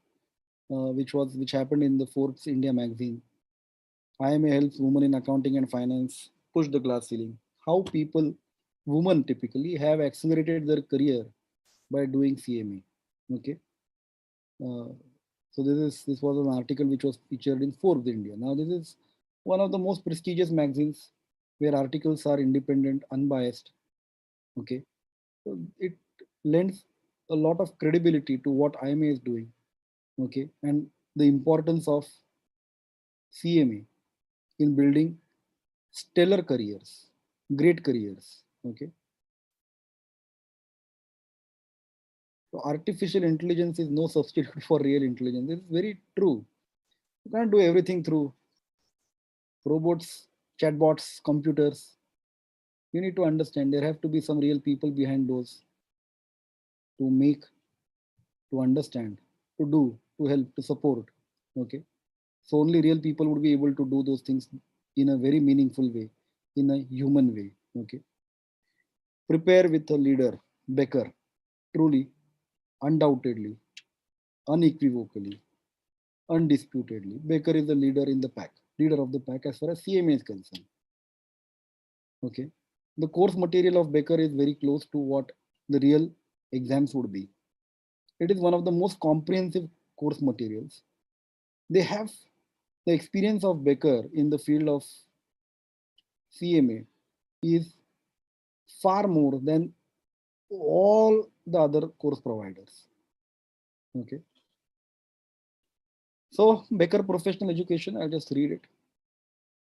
[SPEAKER 1] which happened in the Forbes India magazine. IMA helps women in accounting and finance push the glass ceiling. How women typically have accelerated their career by doing CMA. Okay, uh, so this was an article which was featured in Forbes India. Now this is one of the most prestigious magazines where articles are independent, unbiased. Okay, so it lends a lot of credibility to what IMA is doing. Okay, and the importance of CMA in building stellar careers, great careers. Okay, so artificial intelligence is no substitute for real intelligence. This is very true. You can't do everything through robots, chatbots, computers. You need to understand there have to be some real people behind those to make, to understand, to do, to help, to support. Okay, so only real people would be able to do those things in a very meaningful way, in a human way. Okay, prepare with a leader, Becker, truly, undoubtedly, unequivocally, undisputedly. Baker is the leader in the pack, leader of the pack as far as CMA is concerned. Okay. The course material of Baker is very close to what the real exams would be. It is one of the most comprehensive course materials. They have the experience of Baker in the field of CMA is far more than all the other course providers. Okay. So Baker Professional Education, I'll just read it,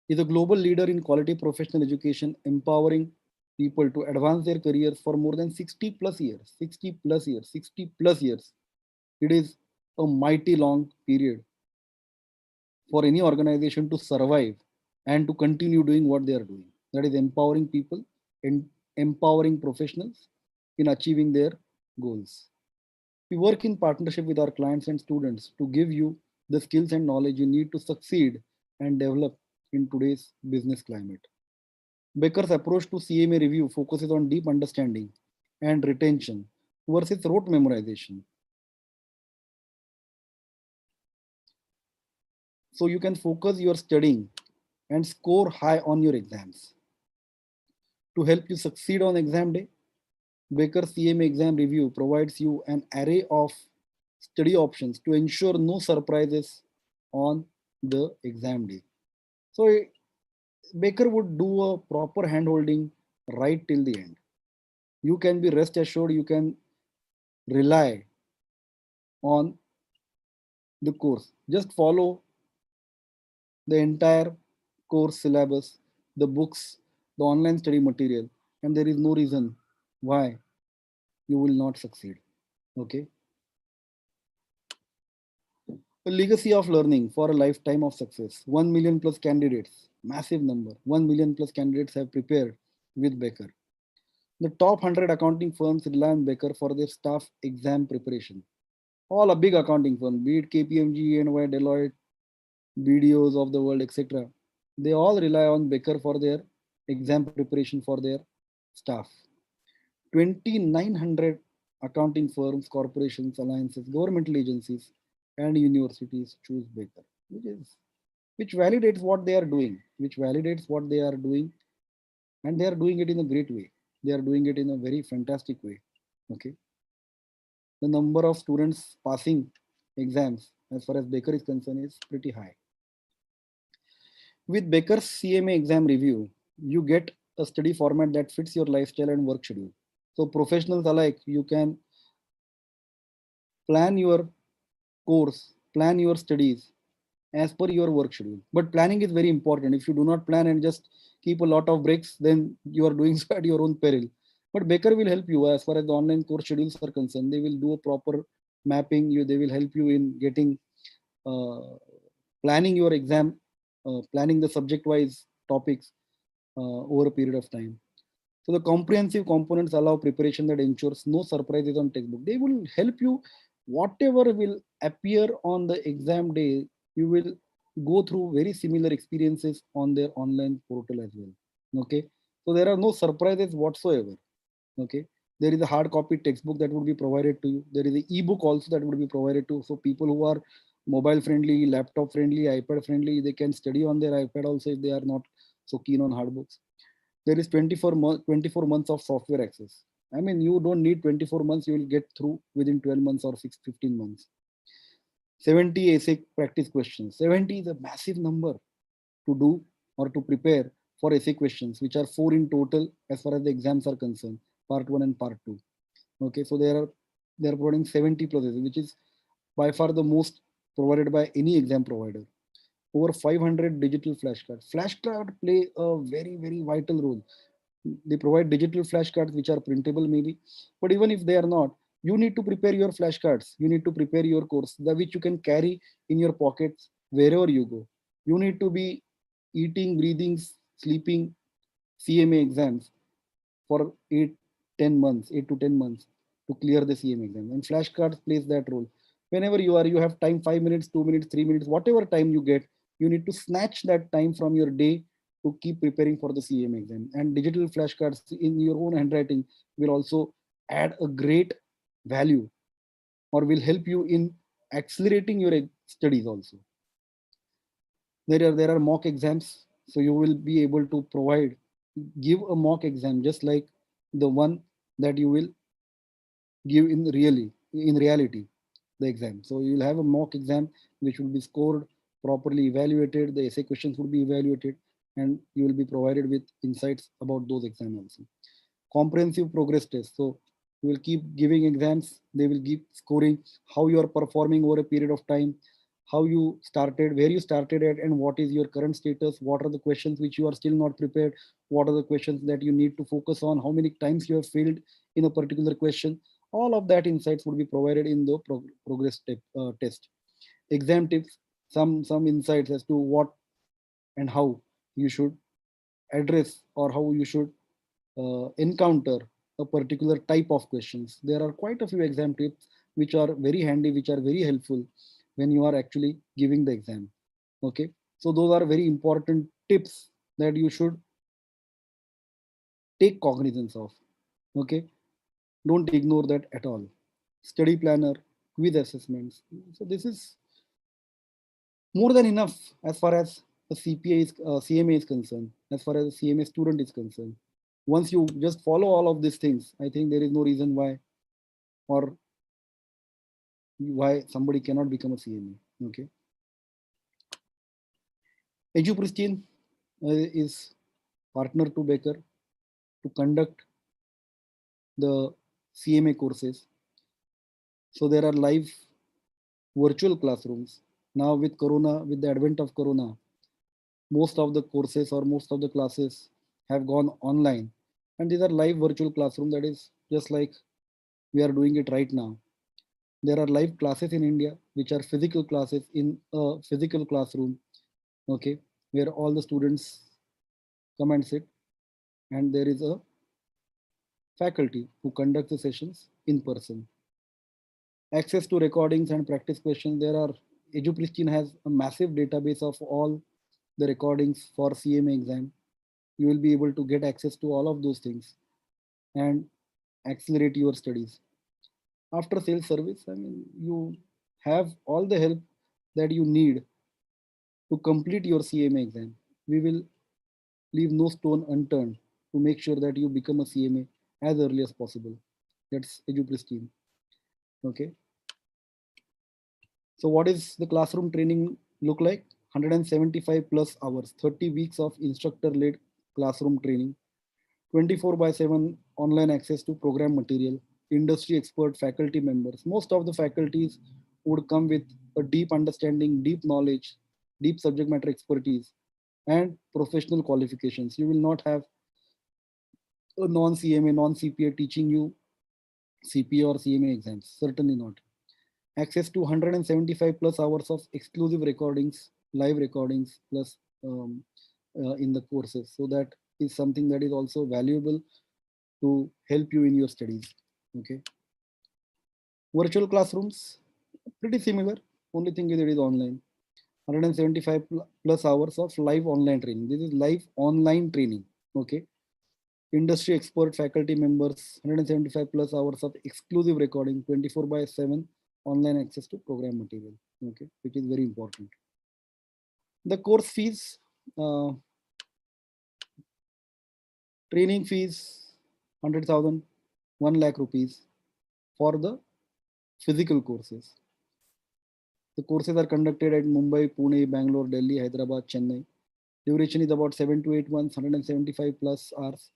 [SPEAKER 1] is a global leader in quality professional education, empowering people to advance their careers for more than 60 plus years. 60 plus years, 60 plus years. It is a mighty long period for any organization to survive and to continue doing what they are doing. That is empowering people and empowering professionals in achieving their goals. We work in partnership with our clients and students to give you the skills and knowledge you need to succeed and develop in today's business climate. Becker's approach to CMA review focuses on deep understanding and retention versus rote memorization. So you can focus your studying and score high on your exams. To help you succeed on exam day, Becker's CMA exam review provides you an array of study options to ensure no surprises on the exam day. So Baker would do a proper handholding right till the end. You can be rest assured, you can rely on the course. Just follow the entire course syllabus, the books, the online study material, and there is no reason why you will not succeed. Okay. A legacy of learning for a lifetime of success. 1 million plus candidates, massive number. 1 million plus candidates have prepared with Becker. The top 100 accounting firms rely on Becker for their staff exam preparation. All a big accounting firm, be it KPMG, EY, Deloitte, BDOs of the world, etc. They all rely on Becker for their exam preparation for their staff. 2,900 accounting firms, corporations, alliances, governmental agencies, and universities choose Baker, which validates what they are doing, and they are doing it in a great way. They are doing it in a very fantastic way. Okay, the number of students passing exams as far as Baker is concerned is pretty high. With Becker's CMA exam review, you get a study format that fits your lifestyle and work schedule. So professionals alike, you can plan your course, plan your studies as per your work schedule. But planning is very important. If you do not plan and just keep a lot of breaks, then you are doing so at your own peril. But Baker will help you as far as the online course schedules are concerned. They will do a proper mapping. They will help you in getting uh, planning your exam, planning the subject-wise topics over a period of time. So the comprehensive components allow preparation that ensures no surprises on textbook. They will help you. Whatever will appear on the exam day, you will go through very similar experiences on their online portal as well. Okay. So there are no surprises whatsoever. Okay. There is a hard copy textbook that would be provided to you. There is an ebook also that would be provided to. So people who are mobile friendly, laptop friendly, iPad friendly, they can study on their iPad also if they are not so keen on hard books. There is 24 months of software access. I mean, you don't need 24 months, you will get through within 12 months or 15 months. 70 essay practice questions. 70 is a massive number to do or to prepare for essay questions, which are 4 in total as far as the exams are concerned, part 1 and part 2. Okay, so they are providing 70 processes, which is by far the most provided by any exam provider. Over 500 digital flashcards. Flashcards play a very, very vital role. They provide digital flashcards which are printable maybe, but even if they are not, you need to prepare your flashcards. You need to prepare your course, the which you can carry in your pockets wherever you go. You need to be eating, breathing, sleeping CMA exams for 8 to 10 months to clear the CMA exam. And flashcards plays that role. Whenever you have time, 5 minutes, 2 minutes, 3 minutes, whatever time you get, you need to snatch that time from your day to keep preparing for the CMA exam. And digital flashcards in your own handwriting will also add a great value or will help you in accelerating your studies also. There are mock exams, so you will be able to give a mock exam just like the one that you will give in reality the exam. So you will have a mock exam which will be scored, properly evaluated, the essay questions will be evaluated, and you will be provided with insights about those exams also. Comprehensive progress test. So you will keep giving exams, they will keep scoring how you are performing over a period of time, how you started, where you started at, and what is your current status, what are the questions which you are still not prepared, what are the questions that you need to focus on, how many times you have failed in a particular question. All of that insights would be provided in the progress test. Exam tips, some insights as to what and how you should address or how you should encounter a particular type of questions. There are quite a few exam tips which are very handy, which are very helpful when you are actually giving the exam. Okay, so those are very important tips that you should take cognizance of. Okay, don't ignore that at all. Study planner, quiz assessments. So this is more than enough as far as the CMA is concerned, as far as the CMA student is concerned. Once you just follow all of these things, I think there is no reason or why somebody cannot become a CMA. Okay. EduPristine is partner to Baker to conduct the CMA courses. So there are live virtual classrooms. Now with Corona, with the advent of Corona, most of the courses or most of the classes have gone online. And these are live virtual classroom, that is just like we are doing it right now. There are live classes in India, which are physical classes in a physical classroom, okay, where all the students come and sit, and there is a faculty who conducts the sessions in person. Access to recordings and practice questions. There are EduPristine has a massive database of all the recordings for CMA exam. You will be able to get access to all of those things and accelerate your studies. After sales service, I mean, you have all the help that you need to complete your CMA exam. We will leave no stone unturned to make sure that you become a CMA as early as possible. That's EduPristine. Okay. So what is the classroom training look like? 175 plus hours, 30 weeks of instructor-led classroom training, 24 by 7 online access to program material, industry expert faculty members. Most of the faculties would come with a deep understanding, deep knowledge, deep subject matter expertise, and professional qualifications. You will not have a non-CMA, non-CPA teaching you CPA or CMA exams. Certainly not. Access to 175 plus hours of exclusive recordings, live recordings, plus in the courses. So that is something that is also valuable to help you in your studies. Okay. Virtual classrooms, pretty similar. Only thing is it is online. 175 plus hours of live online training. This is live online training. Okay. Industry expert faculty members, 175 plus hours of exclusive recording, 24 by 7 online access to program material. Okay, which is very important. The course fees, training fees, 100,000, 1 lakh rupees for the physical courses. The courses are conducted at Mumbai, Pune, Bangalore, Delhi, Hyderabad, Chennai. Duration is about 7 to 8 months, 175 plus hours,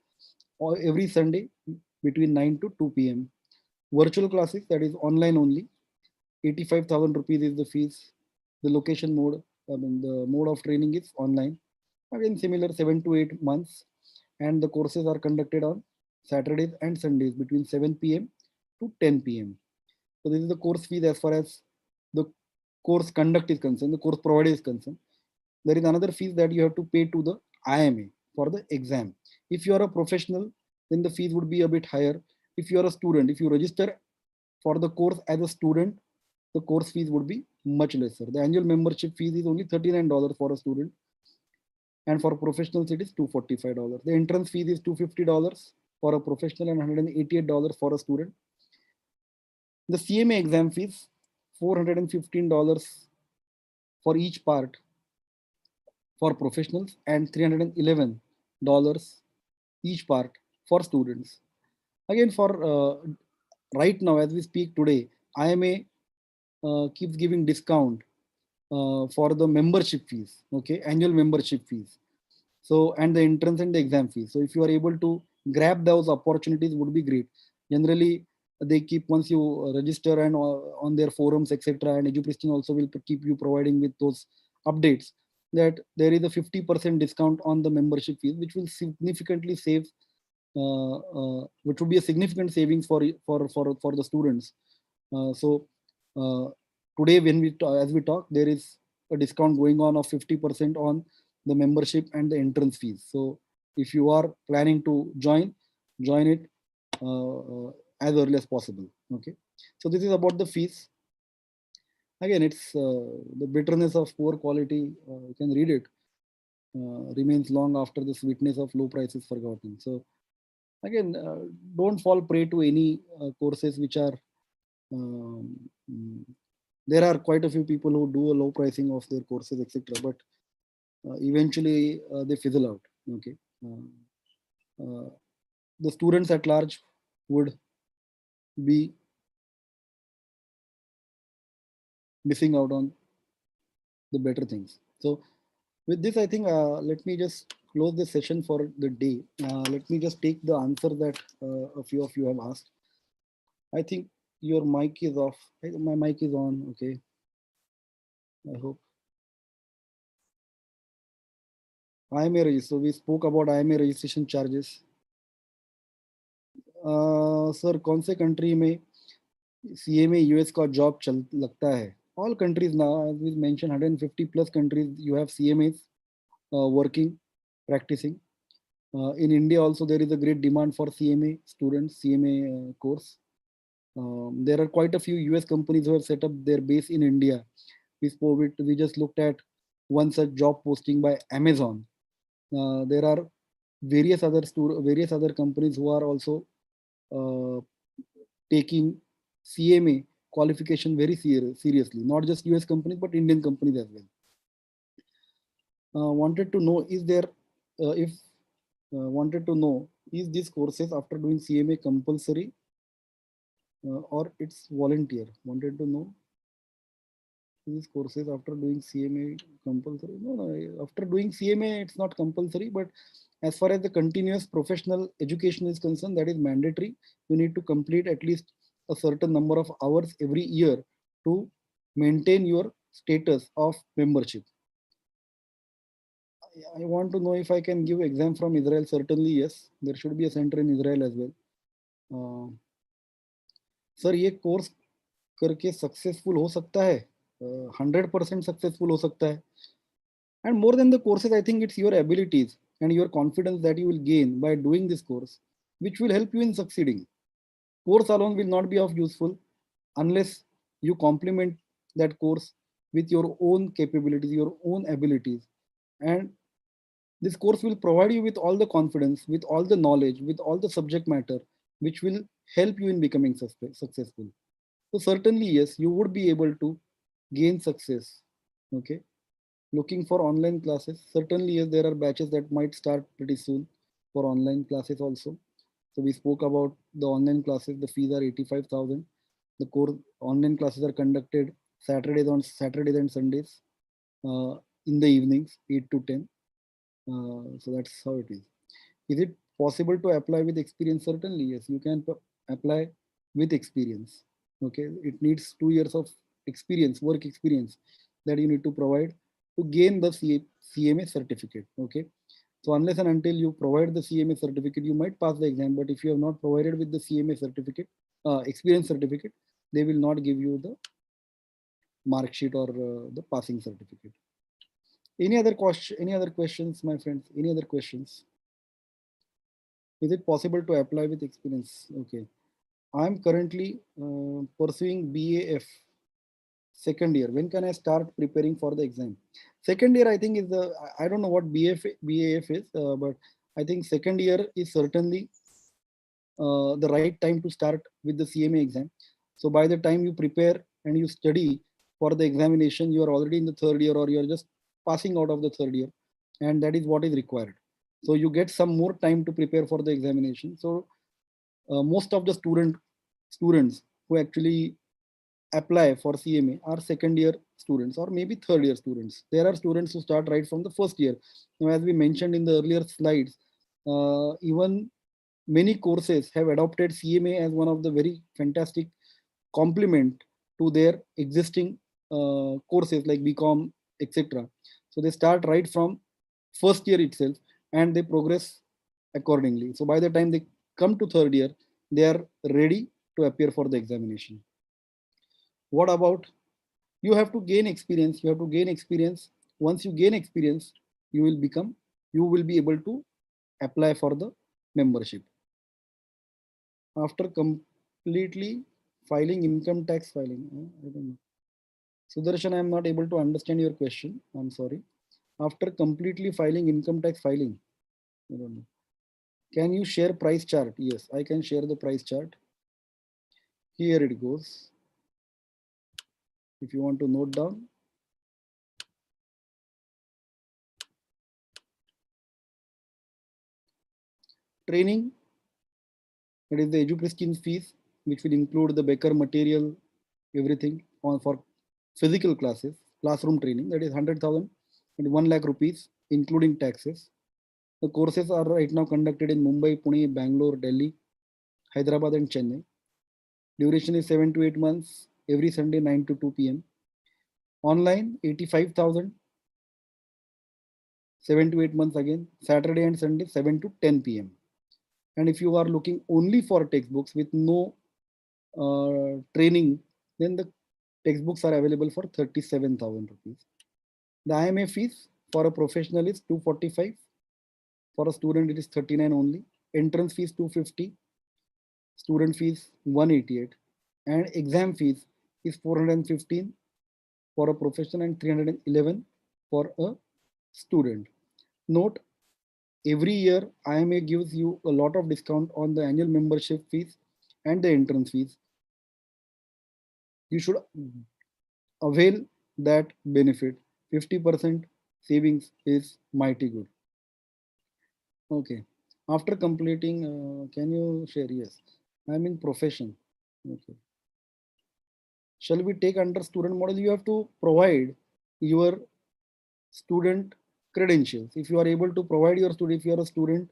[SPEAKER 1] or every Sunday between 9 to 2 p.m. Virtual classes, that is online only, 85,000 rupees is the fees. The location mode, the mode of training is online. Again, similar 7 to 8 months. And the courses are conducted on Saturdays and Sundays between 7 p.m. to 10 p.m. So this is the course fees as far as the course conduct is concerned, the course provider is concerned. There is another fees that you have to pay to the IMA for the exam. If you are a professional, then the fees would be a bit higher. If you are a student, if you register for the course as a student, the course fees would be much lesser. The annual membership fees is only $39 for a student, and for professionals it is $245. The entrance fees is $250 for a professional and $188 for a student. The CMA exam fees, $415 for each part for professionals and $311 each part for students. Again, for right now, as we speak today, IMA keeps giving discount for the membership fees, okay, annual membership fees. So, and the entrance and the exam fees. So if you are able to grab those opportunities would be great. Generally, they keep once you register and on their forums, etc. And EduPristine also will keep you providing with those updates that there is a 50% discount on the membership fees, which will significantly save, which would be a significant savings for the students. So today, when we as we talk, there is a discount going on of 50% on the membership and the entrance fees. So if you are planning to join it as early as possible. Okay. So this is about the fees. Again, it's the bitterness of poor quality. You can read it. Remains long after the sweetness of low price is forgotten. So again, don't fall prey to any courses which are. There are quite a few people who do a low pricing of their courses, etc. But eventually they fizzle out. Okay. The students at large would be missing out on the better things. So with this, I think let me just close the session for the day. Let me just take the answer that a few of you have asked. I think your mic is off. My mic is on. Okay. I hope. IMA register. So we spoke about IMA registration charges. Sir कौन से country में CMA US का job चल लगता है? All countries now, as we mentioned, 150 plus countries, you have CMAs working, practicing. In India also, there is a great demand for CMA students, CMA course. There are quite a few US companies who have set up their base in India. We just looked at one such job posting by Amazon. There are various other companies who are also taking CMA qualification very seriously, not just US companies, but Indian companies as well. Wanted to know, is there, wanted to know, is these courses after doing CMA compulsory or it's volunteer? Wanted to know these courses after doing CMA compulsory? No, no. After doing CMA, it's not compulsory, but as far as the continuous professional education is concerned, that is mandatory. You need to complete at least a certain number of hours every year to maintain your status of membership. I want to know if I can give exam from Israel. Certainly, yes. There should be a center in Israel as well. Sir ये course करके successful हो सकता है 100% successful हो सकता है and more than the courses I think it's your abilities and your confidence that you will gain by doing this course which will help you in succeeding. Course alone will not be of useful unless you complement that course with your own capabilities, your own abilities, and this course will provide you with all the confidence, with all the knowledge, with all the subject matter which will help you in becoming successful. So certainly, yes, you would be able to gain success. Okay. Looking for online classes. Certainly, yes, there are batches that might start pretty soon for online classes also. So we spoke about the online classes. The fees are 85,000. The core online classes are conducted Saturdays and Sundays in the evenings, 8 to 10. So that's how it is. Is it possible to apply with experience? Certainly, yes. You can apply with experience. Okay, it needs 2 years of experience, work experience that you need to provide to gain the CMA certificate. Okay, so unless and until you provide the CMA certificate, you might pass the exam. But if you have not provided with the CMA certificate, experience certificate, they will not give you the mark sheet or the passing certificate. Any other question? Any other questions, my friends? Any other questions? Is it possible to apply with experience? Okay. I'm currently pursuing BAF second year. When can I start preparing for the exam? Second year, I think is the, I don't know what BAF is, but I think second year is certainly the right time to start with the CMA exam. So by the time you prepare and you study for the examination, you are already in the third year or you are just passing out of the third year. And that is what is required. So you get some more time to prepare for the examination. So most of the students who actually apply for CMA are second year students or maybe third year students. There are students who start right from the first year. Now, as we mentioned in the earlier slides, even many courses have adopted CMA as one of the very fantastic complement to their existing courses like BCom, etc. So they start right from first year itself and they progress accordingly. So by the time they come to third year, they are ready to appear for the examination. What about you have to gain experience? You have to gain experience. Once you gain experience, you will be able to apply for the membership. After completely filing income tax filing, I don't know. Sudarshan, I am not able to understand your question. I'm sorry. After completely filing income tax filing, I don't know. Can you share price chart? Yes, I can share the price chart. Here it goes. If you want to note down. Training, that is the EduPristine fees, which will include the Becker material, everything on for physical classes, classroom training, that is 100,000 and 1 lakh rupees, including taxes. The courses are right now conducted in Mumbai, Pune, Bangalore, Delhi, Hyderabad, and Chennai. Duration is 7 to 8 months, every Sunday 9 to 2 p.m. Online 85,000, 7 to 8 months again, Saturday and Sunday 7 to 10 p.m. And if you are looking only for textbooks with no training, then the textbooks are available for 37,000 rupees. The IMA fees for a professional is 245. For a student, it is 39 only. Entrance fees 250. Student fees 188. And exam fees is 415 for a professional and 311 for a student. Note, every year IMA gives you a lot of discount on the annual membership fees and the entrance fees. You should avail that benefit. 50% savings is mighty good. Okay. After completing, can you share? Yes. I'm in profession. Okay. Shall we take under student model? You have to provide your student credentials. If you are able to provide your student, if you are a student,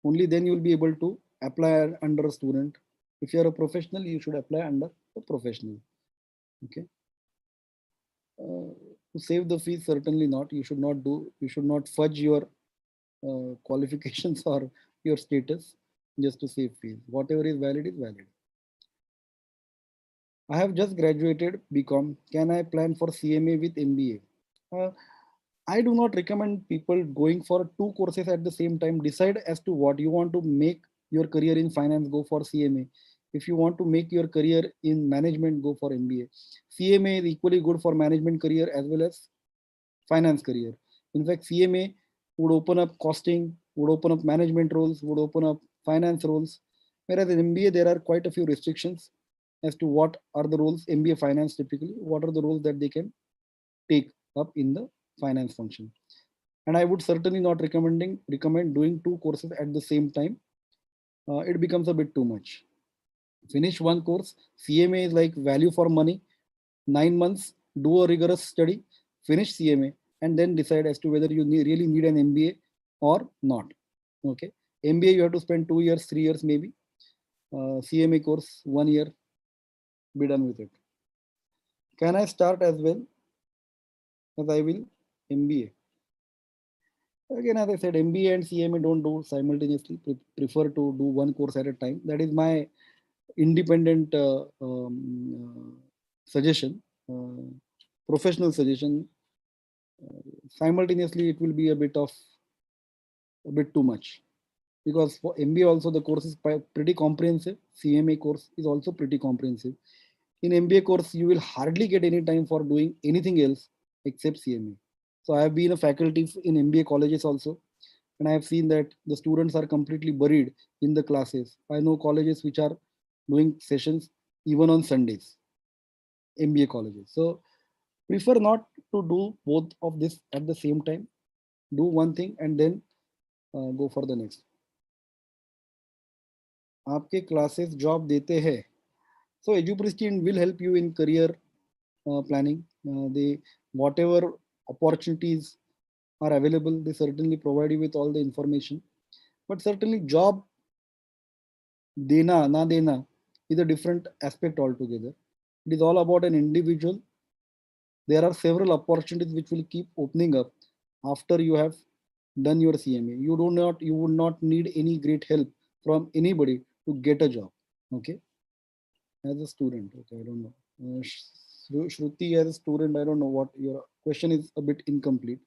[SPEAKER 1] only then you will be able to apply under a student. If you are a professional, you should apply under a professional. Okay. To save the fees, certainly not. You should not do. You should not fudge your qualifications or your status just to save fees. Whatever is valid is valid. I have just graduated BCom. Can I plan for CMA with MBA? I do not recommend people going for two courses at the same time. Decide as to what you want to make your career in finance, go for CMA. If you want to make your career in management, go for MBA. CMA is equally good for management career as well as finance career. In fact, CMA would open up costing, would open up management roles, would open up finance roles. Whereas in MBA, there are quite a few restrictions as to what are the roles MBA finance typically, what are the roles that they can take up in the finance function. And I would certainly not recommend doing two courses at the same time. It becomes a bit too much. Finish one course. CMA is like value for money. 9 months, do a rigorous study, finish CMA, and then decide as to whether you really need an MBA or not. Okay. MBA you have to spend 2 years, 3 years maybe. CMA course 1 year, be done with it. Can I start as well as I will MBA? Again, as I said, MBA and CMA don't do simultaneously. Prefer to do one course at a time. That is my independent suggestion, professional suggestion. Simultaneously, it will be a bit too much because for MBA also the course is pretty comprehensive. CMA course is also pretty comprehensive. In MBA course, you will hardly get any time for doing anything else except CMA. So I have been a faculty in MBA colleges also, and I have seen that the students are completely buried in the classes. I know colleges which are doing sessions even on Sundays, MBA colleges. So prefer not to do both of this at the same time. Do one thing and then go for the next. आपके classes job देते हैं. So EduPristine will help you in career planning. They whatever opportunities are available, they certainly provide you with all the information. But certainly job dena na dena is a different aspect altogether. It is all about an individual. There are several opportunities which will keep opening up after you have done your CMA. You would not need any great help from anybody to get a job. Okay, as a student. Okay, I don't know. Shruti, as a student, I don't know what your question is a bit incomplete.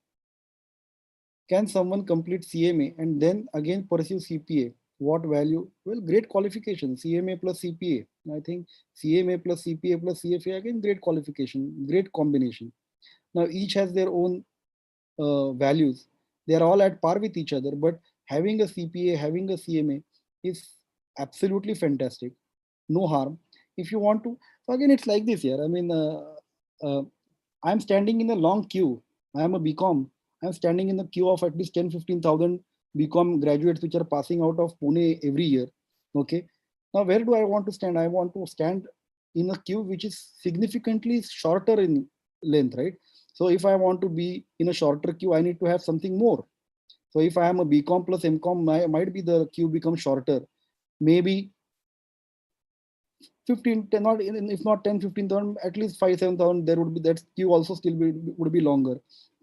[SPEAKER 1] Can someone complete CMA and then again pursue CPA? What value? Well, great qualification. CMA plus CPA. I think CMA plus CPA plus CFA again great qualification, great combination. Now each has their own values. They are all at par with each other, but having a CPA, having a CMA is absolutely fantastic. No harm. If you want to, so again, it's like this here. I mean, I'm standing in a long queue. I am a BCom. I'm standing in the queue of at least 10, 15,000 BCom graduates which are passing out of Pune every year. Okay. Now, where do I want to stand? I want to stand in a queue which is significantly shorter in length, right? So if I want to be in a shorter queue, I need to have something more. So if I am a BCom plus MCom, might be the queue becomes shorter. Maybe 15, 10, not if not 10, 15,000, at least 5, 7,000, there would be that queue also still would be longer.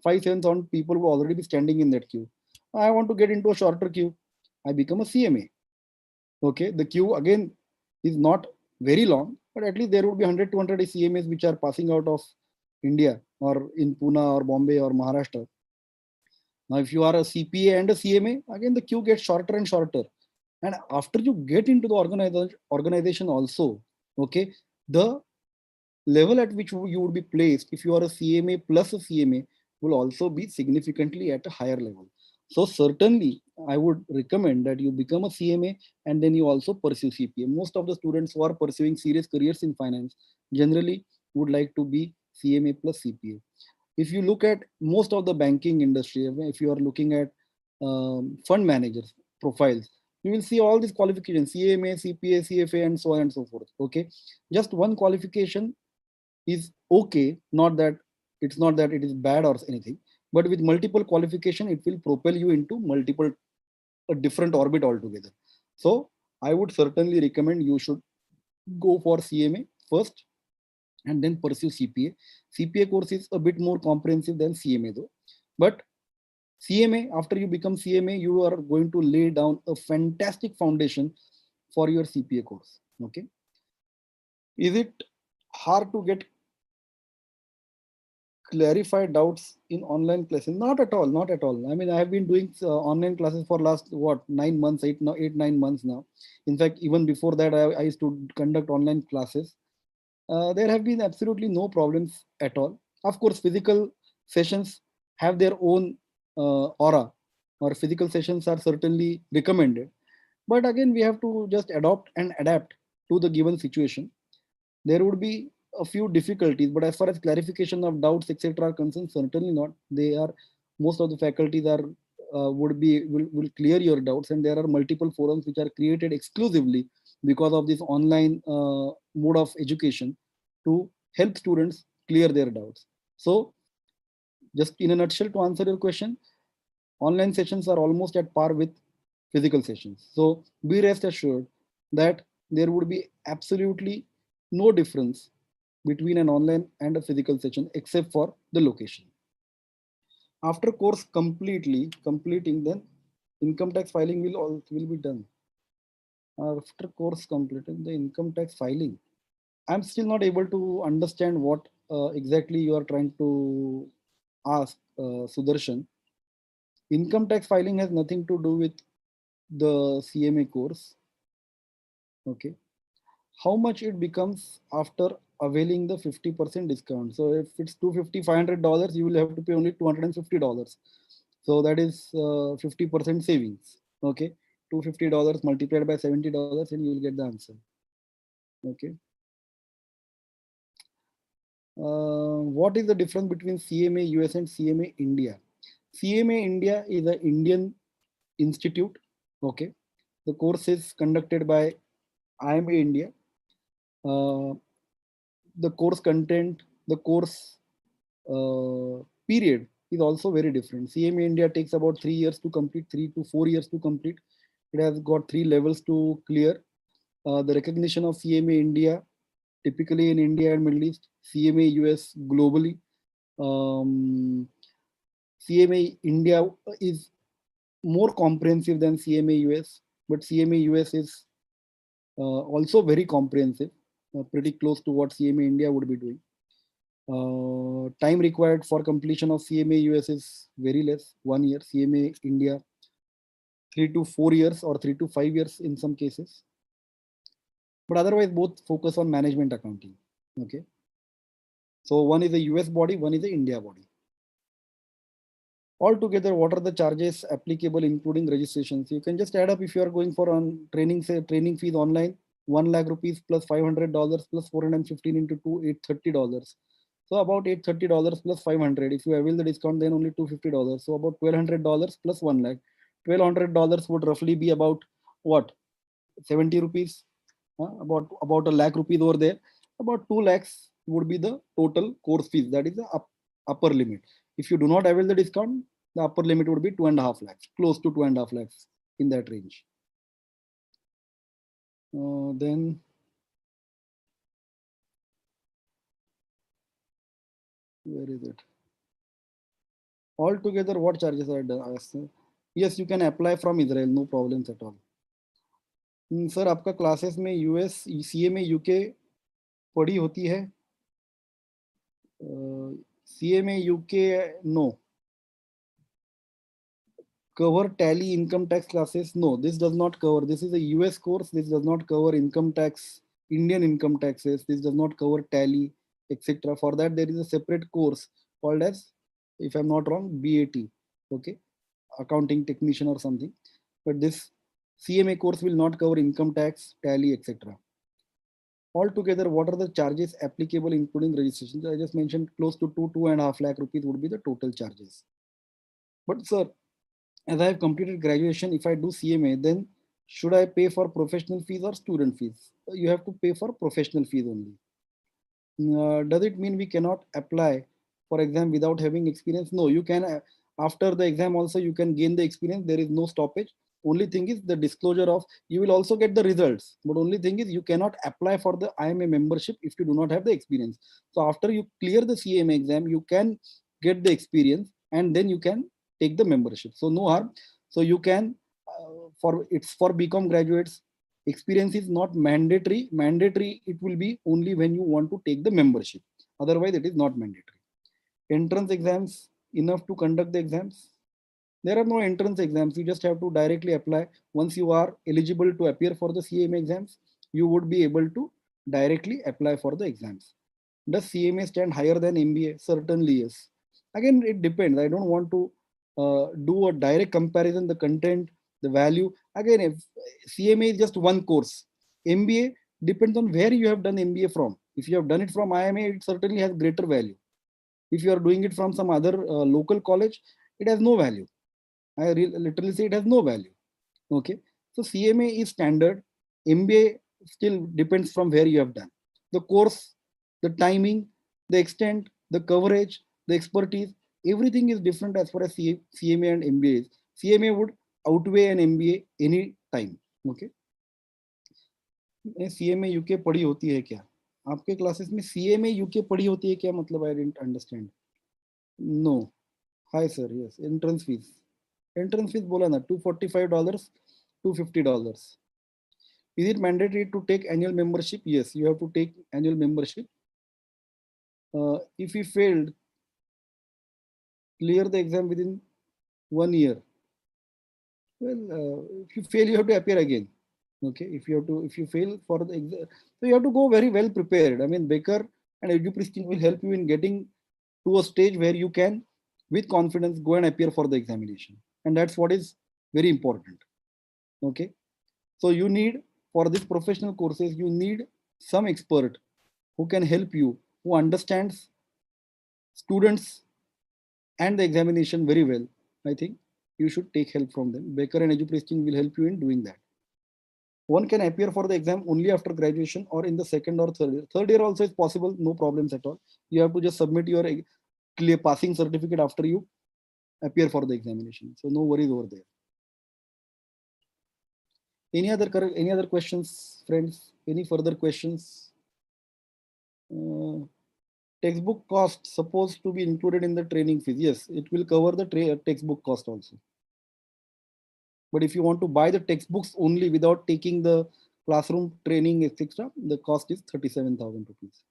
[SPEAKER 1] 5, 7,000 people will already be standing in that queue. I want to get into a shorter queue. I become a CMA. Okay, the queue again is not very long, but at least there would be 100, 200 CMAs which are passing out of India or in Pune or Bombay or Maharashtra. Now, if you are a CPA and a CMA, again the queue gets shorter and shorter. And after you get into the organization also, okay, the level at which you would be placed if you are a CMA plus a CMA will also be significantly at a higher level. So certainly I would recommend that you become a CMA and then you also pursue CPA. Most of the students who are pursuing serious careers in finance generally would like to be CMA plus CPA. If you look at most of the banking industry, if you are looking at fund managers profiles, you will see all these qualifications, CMA, CPA, CFA, and so on and so forth. Okay, just one qualification is okay, not that it's not that it is bad or anything, but with multiple qualification, it will propel you into multiple a different orbit altogether. So I would certainly recommend you should go for CMA first and then pursue CPA. CPA course is a bit more comprehensive than CMA though, but CMA, after you become CMA, you are going to lay down a fantastic foundation for your CPA course. Okay. Is it hard to get clarify doubts in online classes? Not at all, not at all. I mean, I have been doing online classes for last what 9 months, 8 9 months now. In fact, even before that, I used to conduct online classes. There have been absolutely no problems at all. Of course, physical sessions have their own aura, or physical sessions are certainly recommended. But again, we have to just adopt and adapt to the given situation. There would be a few difficulties, but as far as clarification of doubts, etc., are concerned, certainly not. They are most of the faculties are will clear your doubts, and there are multiple forums which are created exclusively because of this online mode of education to help students clear their doubts. So, just in a nutshell, to answer your question, online sessions are almost at par with physical sessions. So be rest assured that there would be absolutely no difference between an online and a physical session except for the location. After course completing, then income tax filing will be done. After course completed, the income tax filing. I'm still not able to understand what exactly you are trying to ask, Sudarshan. Income tax filing has nothing to do with the CMA course. Okay. How much it becomes after availing the 50% discount? So if it's 250, $500, you will have to pay only $250. So that is 50% savings. Okay. $250 multiplied by $70 and you will get the answer. Okay. What is the difference between CMA US and CMA India? CMA India is an Indian institute. Okay. The course is conducted by IMA India. The course content, the course period is also very different. CMA India takes about 3 years to complete, 3 to 4 years to complete. It has got 3 levels to clear. The recognition of CMA India, typically in India and Middle East, CMA US globally. CMA India is more comprehensive than CMA US, but CMA US is also very comprehensive, pretty close to what CMA India would be doing. Time required for completion of CMA US is very less, 1 year. CMA India, 3 to 4 years or 3 to 5 years in some cases. But otherwise, both focus on management accounting. Okay. So one is a US body, one is a India body. Altogether, what are the charges applicable, including registrations? You can just add up if you are going for on training, say training fees online, 1 lakh rupees plus $500 plus 415 into 2, $830. So about $830 plus 500. If you avail the discount, then only $250. So about $1,200 plus 1 lakh. $1,200 would roughly be about what? 70 rupees. About a lakh rupees over there. About 2 lakhs would be the total course fees. That is the upper limit. If you do not avail the discount, the upper limit would be 2.5 lakhs, close to 2.5 lakhs in that range. Then where is it? Altogether, what charges are done? Yes, you can apply from Israel, no problems at all. Sir आपका classes में US CMA UK पढ़ी होती है? CMA UK, no. Cover tally income tax classes? No, this does not cover. This is a US course. This does not cover income tax, Indian income taxes. This does not cover tally, etc. For that, there is a separate course called as, if I'm not wrong, BAT. Okay, accounting technician or something. But this CMA course will not cover income tax, tally, etc. Altogether, what are the charges applicable, including registration? I just mentioned close to 2.5 lakh rupees would be the total charges. But sir, as I have completed graduation, if I do CMA, then Should I pay for professional fees or student fees? You have to pay for professional fees only. Does it mean we cannot apply for exam without having experience? No, you can, after the exam also you can gain the experience. There is no stoppage. Only thing is the disclosure of, you will also get the results, but only thing is you cannot apply for the IMA membership if you do not have the experience. So after you clear the CMA exam, you can get the experience and then you can take the membership. So no harm. So you can, for it's for BCom graduates, experience is not mandatory. Mandatory it will be only when you want to take the membership. Otherwise it is not mandatory. Entrance exams enough to conduct the exams? There are no entrance exams. You just have to directly apply. Once you are eligible to appear for the CMA exams, you would be able to directly apply for the exams. Does CMA stand higher than MBA? Certainly yes. Again, it depends. I don't want to do a direct comparison, the content, the value. Again, if CMA is just one course, MBA depends on where you have done MBA from. If you have done it from IMA, it certainly has greater value. If you are doing it from some other local college, it has no value. Literally say it has no value. Okay. So CMA is standard. MBA still depends from where you have done. The course, the timing, the extent, the coverage, the expertise, everything is different as far as CMA and MBA is. CMA would outweigh an MBA any time. Okay. CMA UK पढ़ी होती है क्या? आपके classes में CMA UK पढ़ी होती है क्या? मतलब I didn't understand. No. Hi sir. Yes. Entrance fees. Entrance fees बोला ना, $245, $250. Is it mandatory to take annual membership? Yes, you have to take annual membership. If you failed, clear the exam within 1 year. Well, if you fail, you have to appear again. Okay, if you fail for the exam, so you have to go very well prepared. I mean, Baker and EduPristine will help you in getting to a stage where you can, with confidence, go and appear for the examination, and that's what is very important. Okay, so you need, for this professional courses, you need some expert who can help you, who understands students and the examination very well. I think you should take help from them. Baker and EduPristine will help you in doing that. One can appear for the exam only after graduation or in the second or third year. Third year also is possible, no problems at all. You have to just submit your clear passing certificate after you appear for the examination. So no worries over there. Any other questions, friends? Any further questions? Textbook cost supposed to be included in the training fees. Yes, it will cover the textbook cost also. But if you want to buy the textbooks only without taking the classroom training, etc., the cost is 37,000 rupees.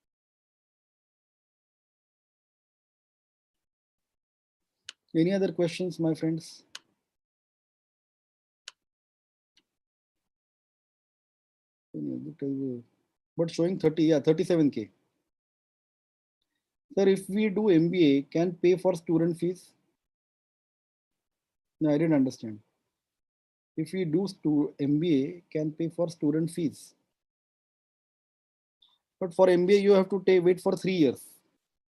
[SPEAKER 1] Any other questions, my friends? But showing 37K. Sir, if we do MBA, can pay for student fees? No, I didn't understand. If we do MBA, can pay for student fees. But for MBA, you have to wait for 3 years.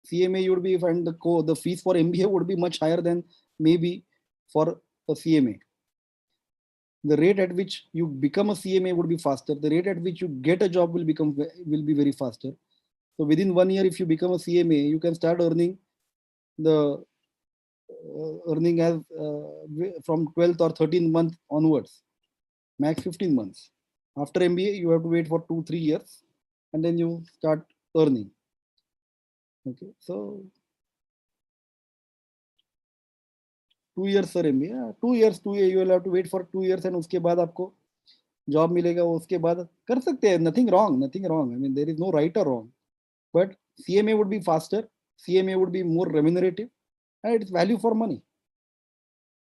[SPEAKER 1] CMA would be, and the fees for MBA would be much higher than maybe for a CMA. The rate at which you become a CMA would be faster. The rate at which you get a job will be very faster. So within 1 year, if you become a CMA, you can start earning the earning as from 12th or 13th month onwards, max 15 months. After MBA, you have to wait for 2-3 years, and then you start earning. Okay, so 2 years sir MBA, 2 years, 2 years you will have to wait for 2 years, and उसके बाद आपको job मिलेगा, उसके बाद कर सकते हैं. Nothing wrong. I mean, there is no right or wrong, but CMA would be faster, CMA would be more remunerative, and it's value for money.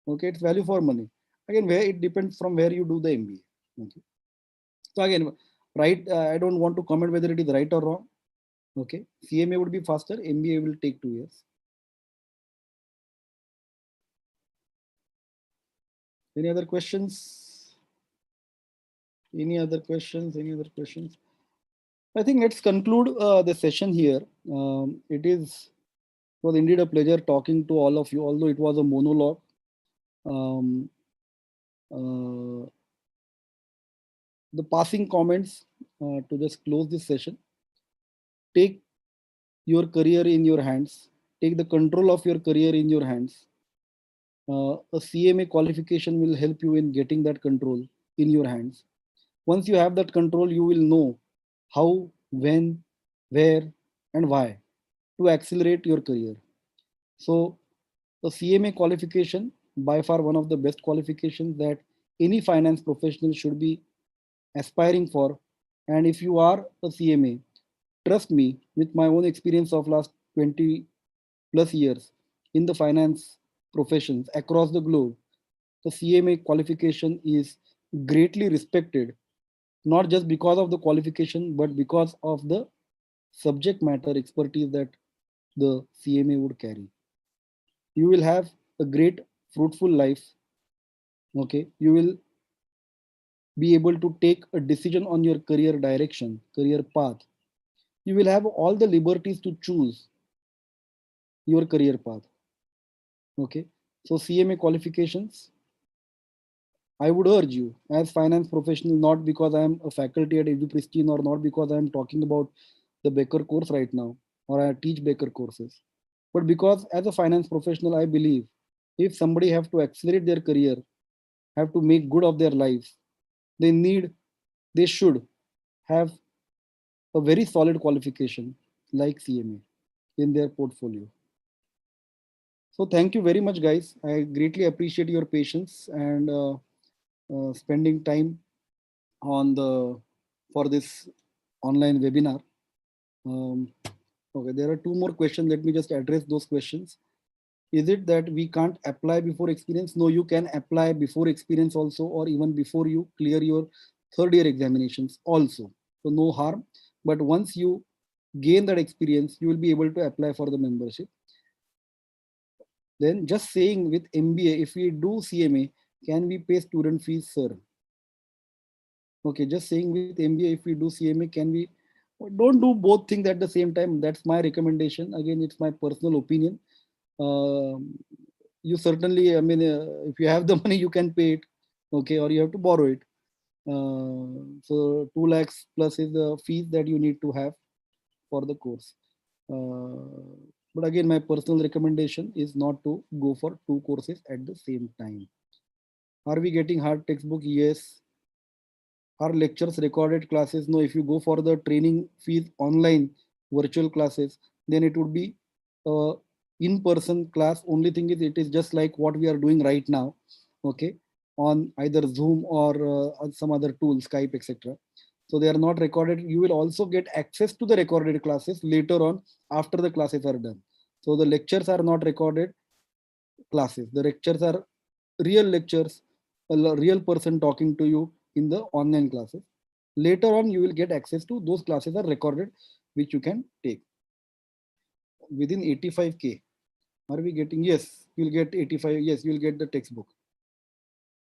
[SPEAKER 1] Okay, it's value for money. Again, where it depends from where you do the MBA. Okay, so again, right, I don't want to comment whether it is right or wrong. Okay, CMA would be faster, MBA will take 2 years. Any other questions? Any other questions? I think let's conclude the session here. It was indeed a pleasure talking to all of you, although it was a monologue. Um, uh, the passing comments to just close this session. Take your career in your hands. Take the control of your career in your hands. A CMA qualification will help you in getting that control in your hands. Once you have that control, you will know how, when, where, and why to accelerate your career. So, the CMA qualification, by far one of the best qualifications that any finance professional should be aspiring for. And if you are a CMA, trust me, with my own experience of last 20 plus years in the finance professions across the globe, the CMA qualification is greatly respected, not just because of the qualification, but because of the subject matter expertise that the CMA would carry. You will have a great, fruitful life. Okay, you will be able to take a decision on your career direction, career path. You will have all the liberties to choose your career path. Okay, so CMA qualifications, I would urge you as finance professional, not because I am a faculty at EduPristine or not because I am talking about the Baker course right now or I teach Baker courses, but because as a finance professional, I believe if somebody have to accelerate their career, have to make good of their lives, they need, they should have a very solid qualification like CMA in their portfolio. So thank you very much, guys. I greatly appreciate your patience and spending time on the for this online webinar. Um, okay, there are two more questions. Let me just address those questions. Is it that we can't apply before experience? No, you can apply before experience also, or even before you clear your third year examinations also. So no harm. But once you gain that experience, you will be able to apply for the membership. Then just saying with MBA, if we do CMA, can we pay student fees, sir? Okay, just saying with MBA, if we do CMA, can we? Don't do both things at the same time. That's my recommendation. Again, it's my personal opinion. You certainly, I mean, if you have the money, you can pay it, okay, or you have to borrow it. So 2 lakhs plus is the fees that you need to have for the course. But again, my personal recommendation is not to go for two courses at the same time. Are we getting hard textbook? Yes. Are lectures recorded classes? No. If you go for the training fees online virtual classes, then it would be in-person class. Only thing is it is just like what we are doing right now, okay, on either Zoom or on some other tool, Skype, etc. So they are not recorded. You will also get access to the recorded classes later on after the classes are done. So the lectures are not recorded classes. The lectures are real lectures, a real person talking to you in the online classes. Later on, you will get access to those classes are recorded, which you can take within 85K. Are we getting? Yes, you'll get 85. Yes, you'll get the textbook.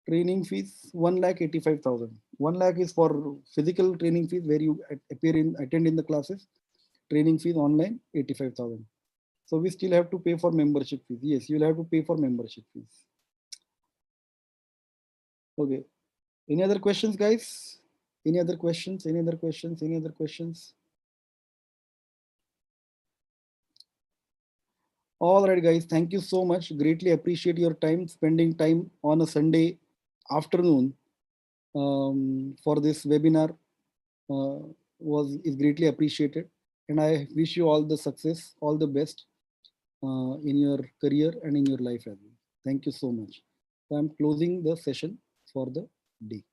[SPEAKER 1] Training fees 1,85,000. 1 lakh is for physical training fees where you appear in attend in the classes. Training fees online 85,000. So we still have to pay for membership fees. Yes, you'll have to pay for membership fees. Okay. Any other questions, guys? Any other questions? Any other questions? Any other questions? All right, guys. Thank you so much. Greatly appreciate your time, spending time on a Sunday afternoon for this webinar. Is greatly appreciated, and I wish you all the success, all the best in your career and in your life as well. Thank you so much. So I'm closing the session for the day.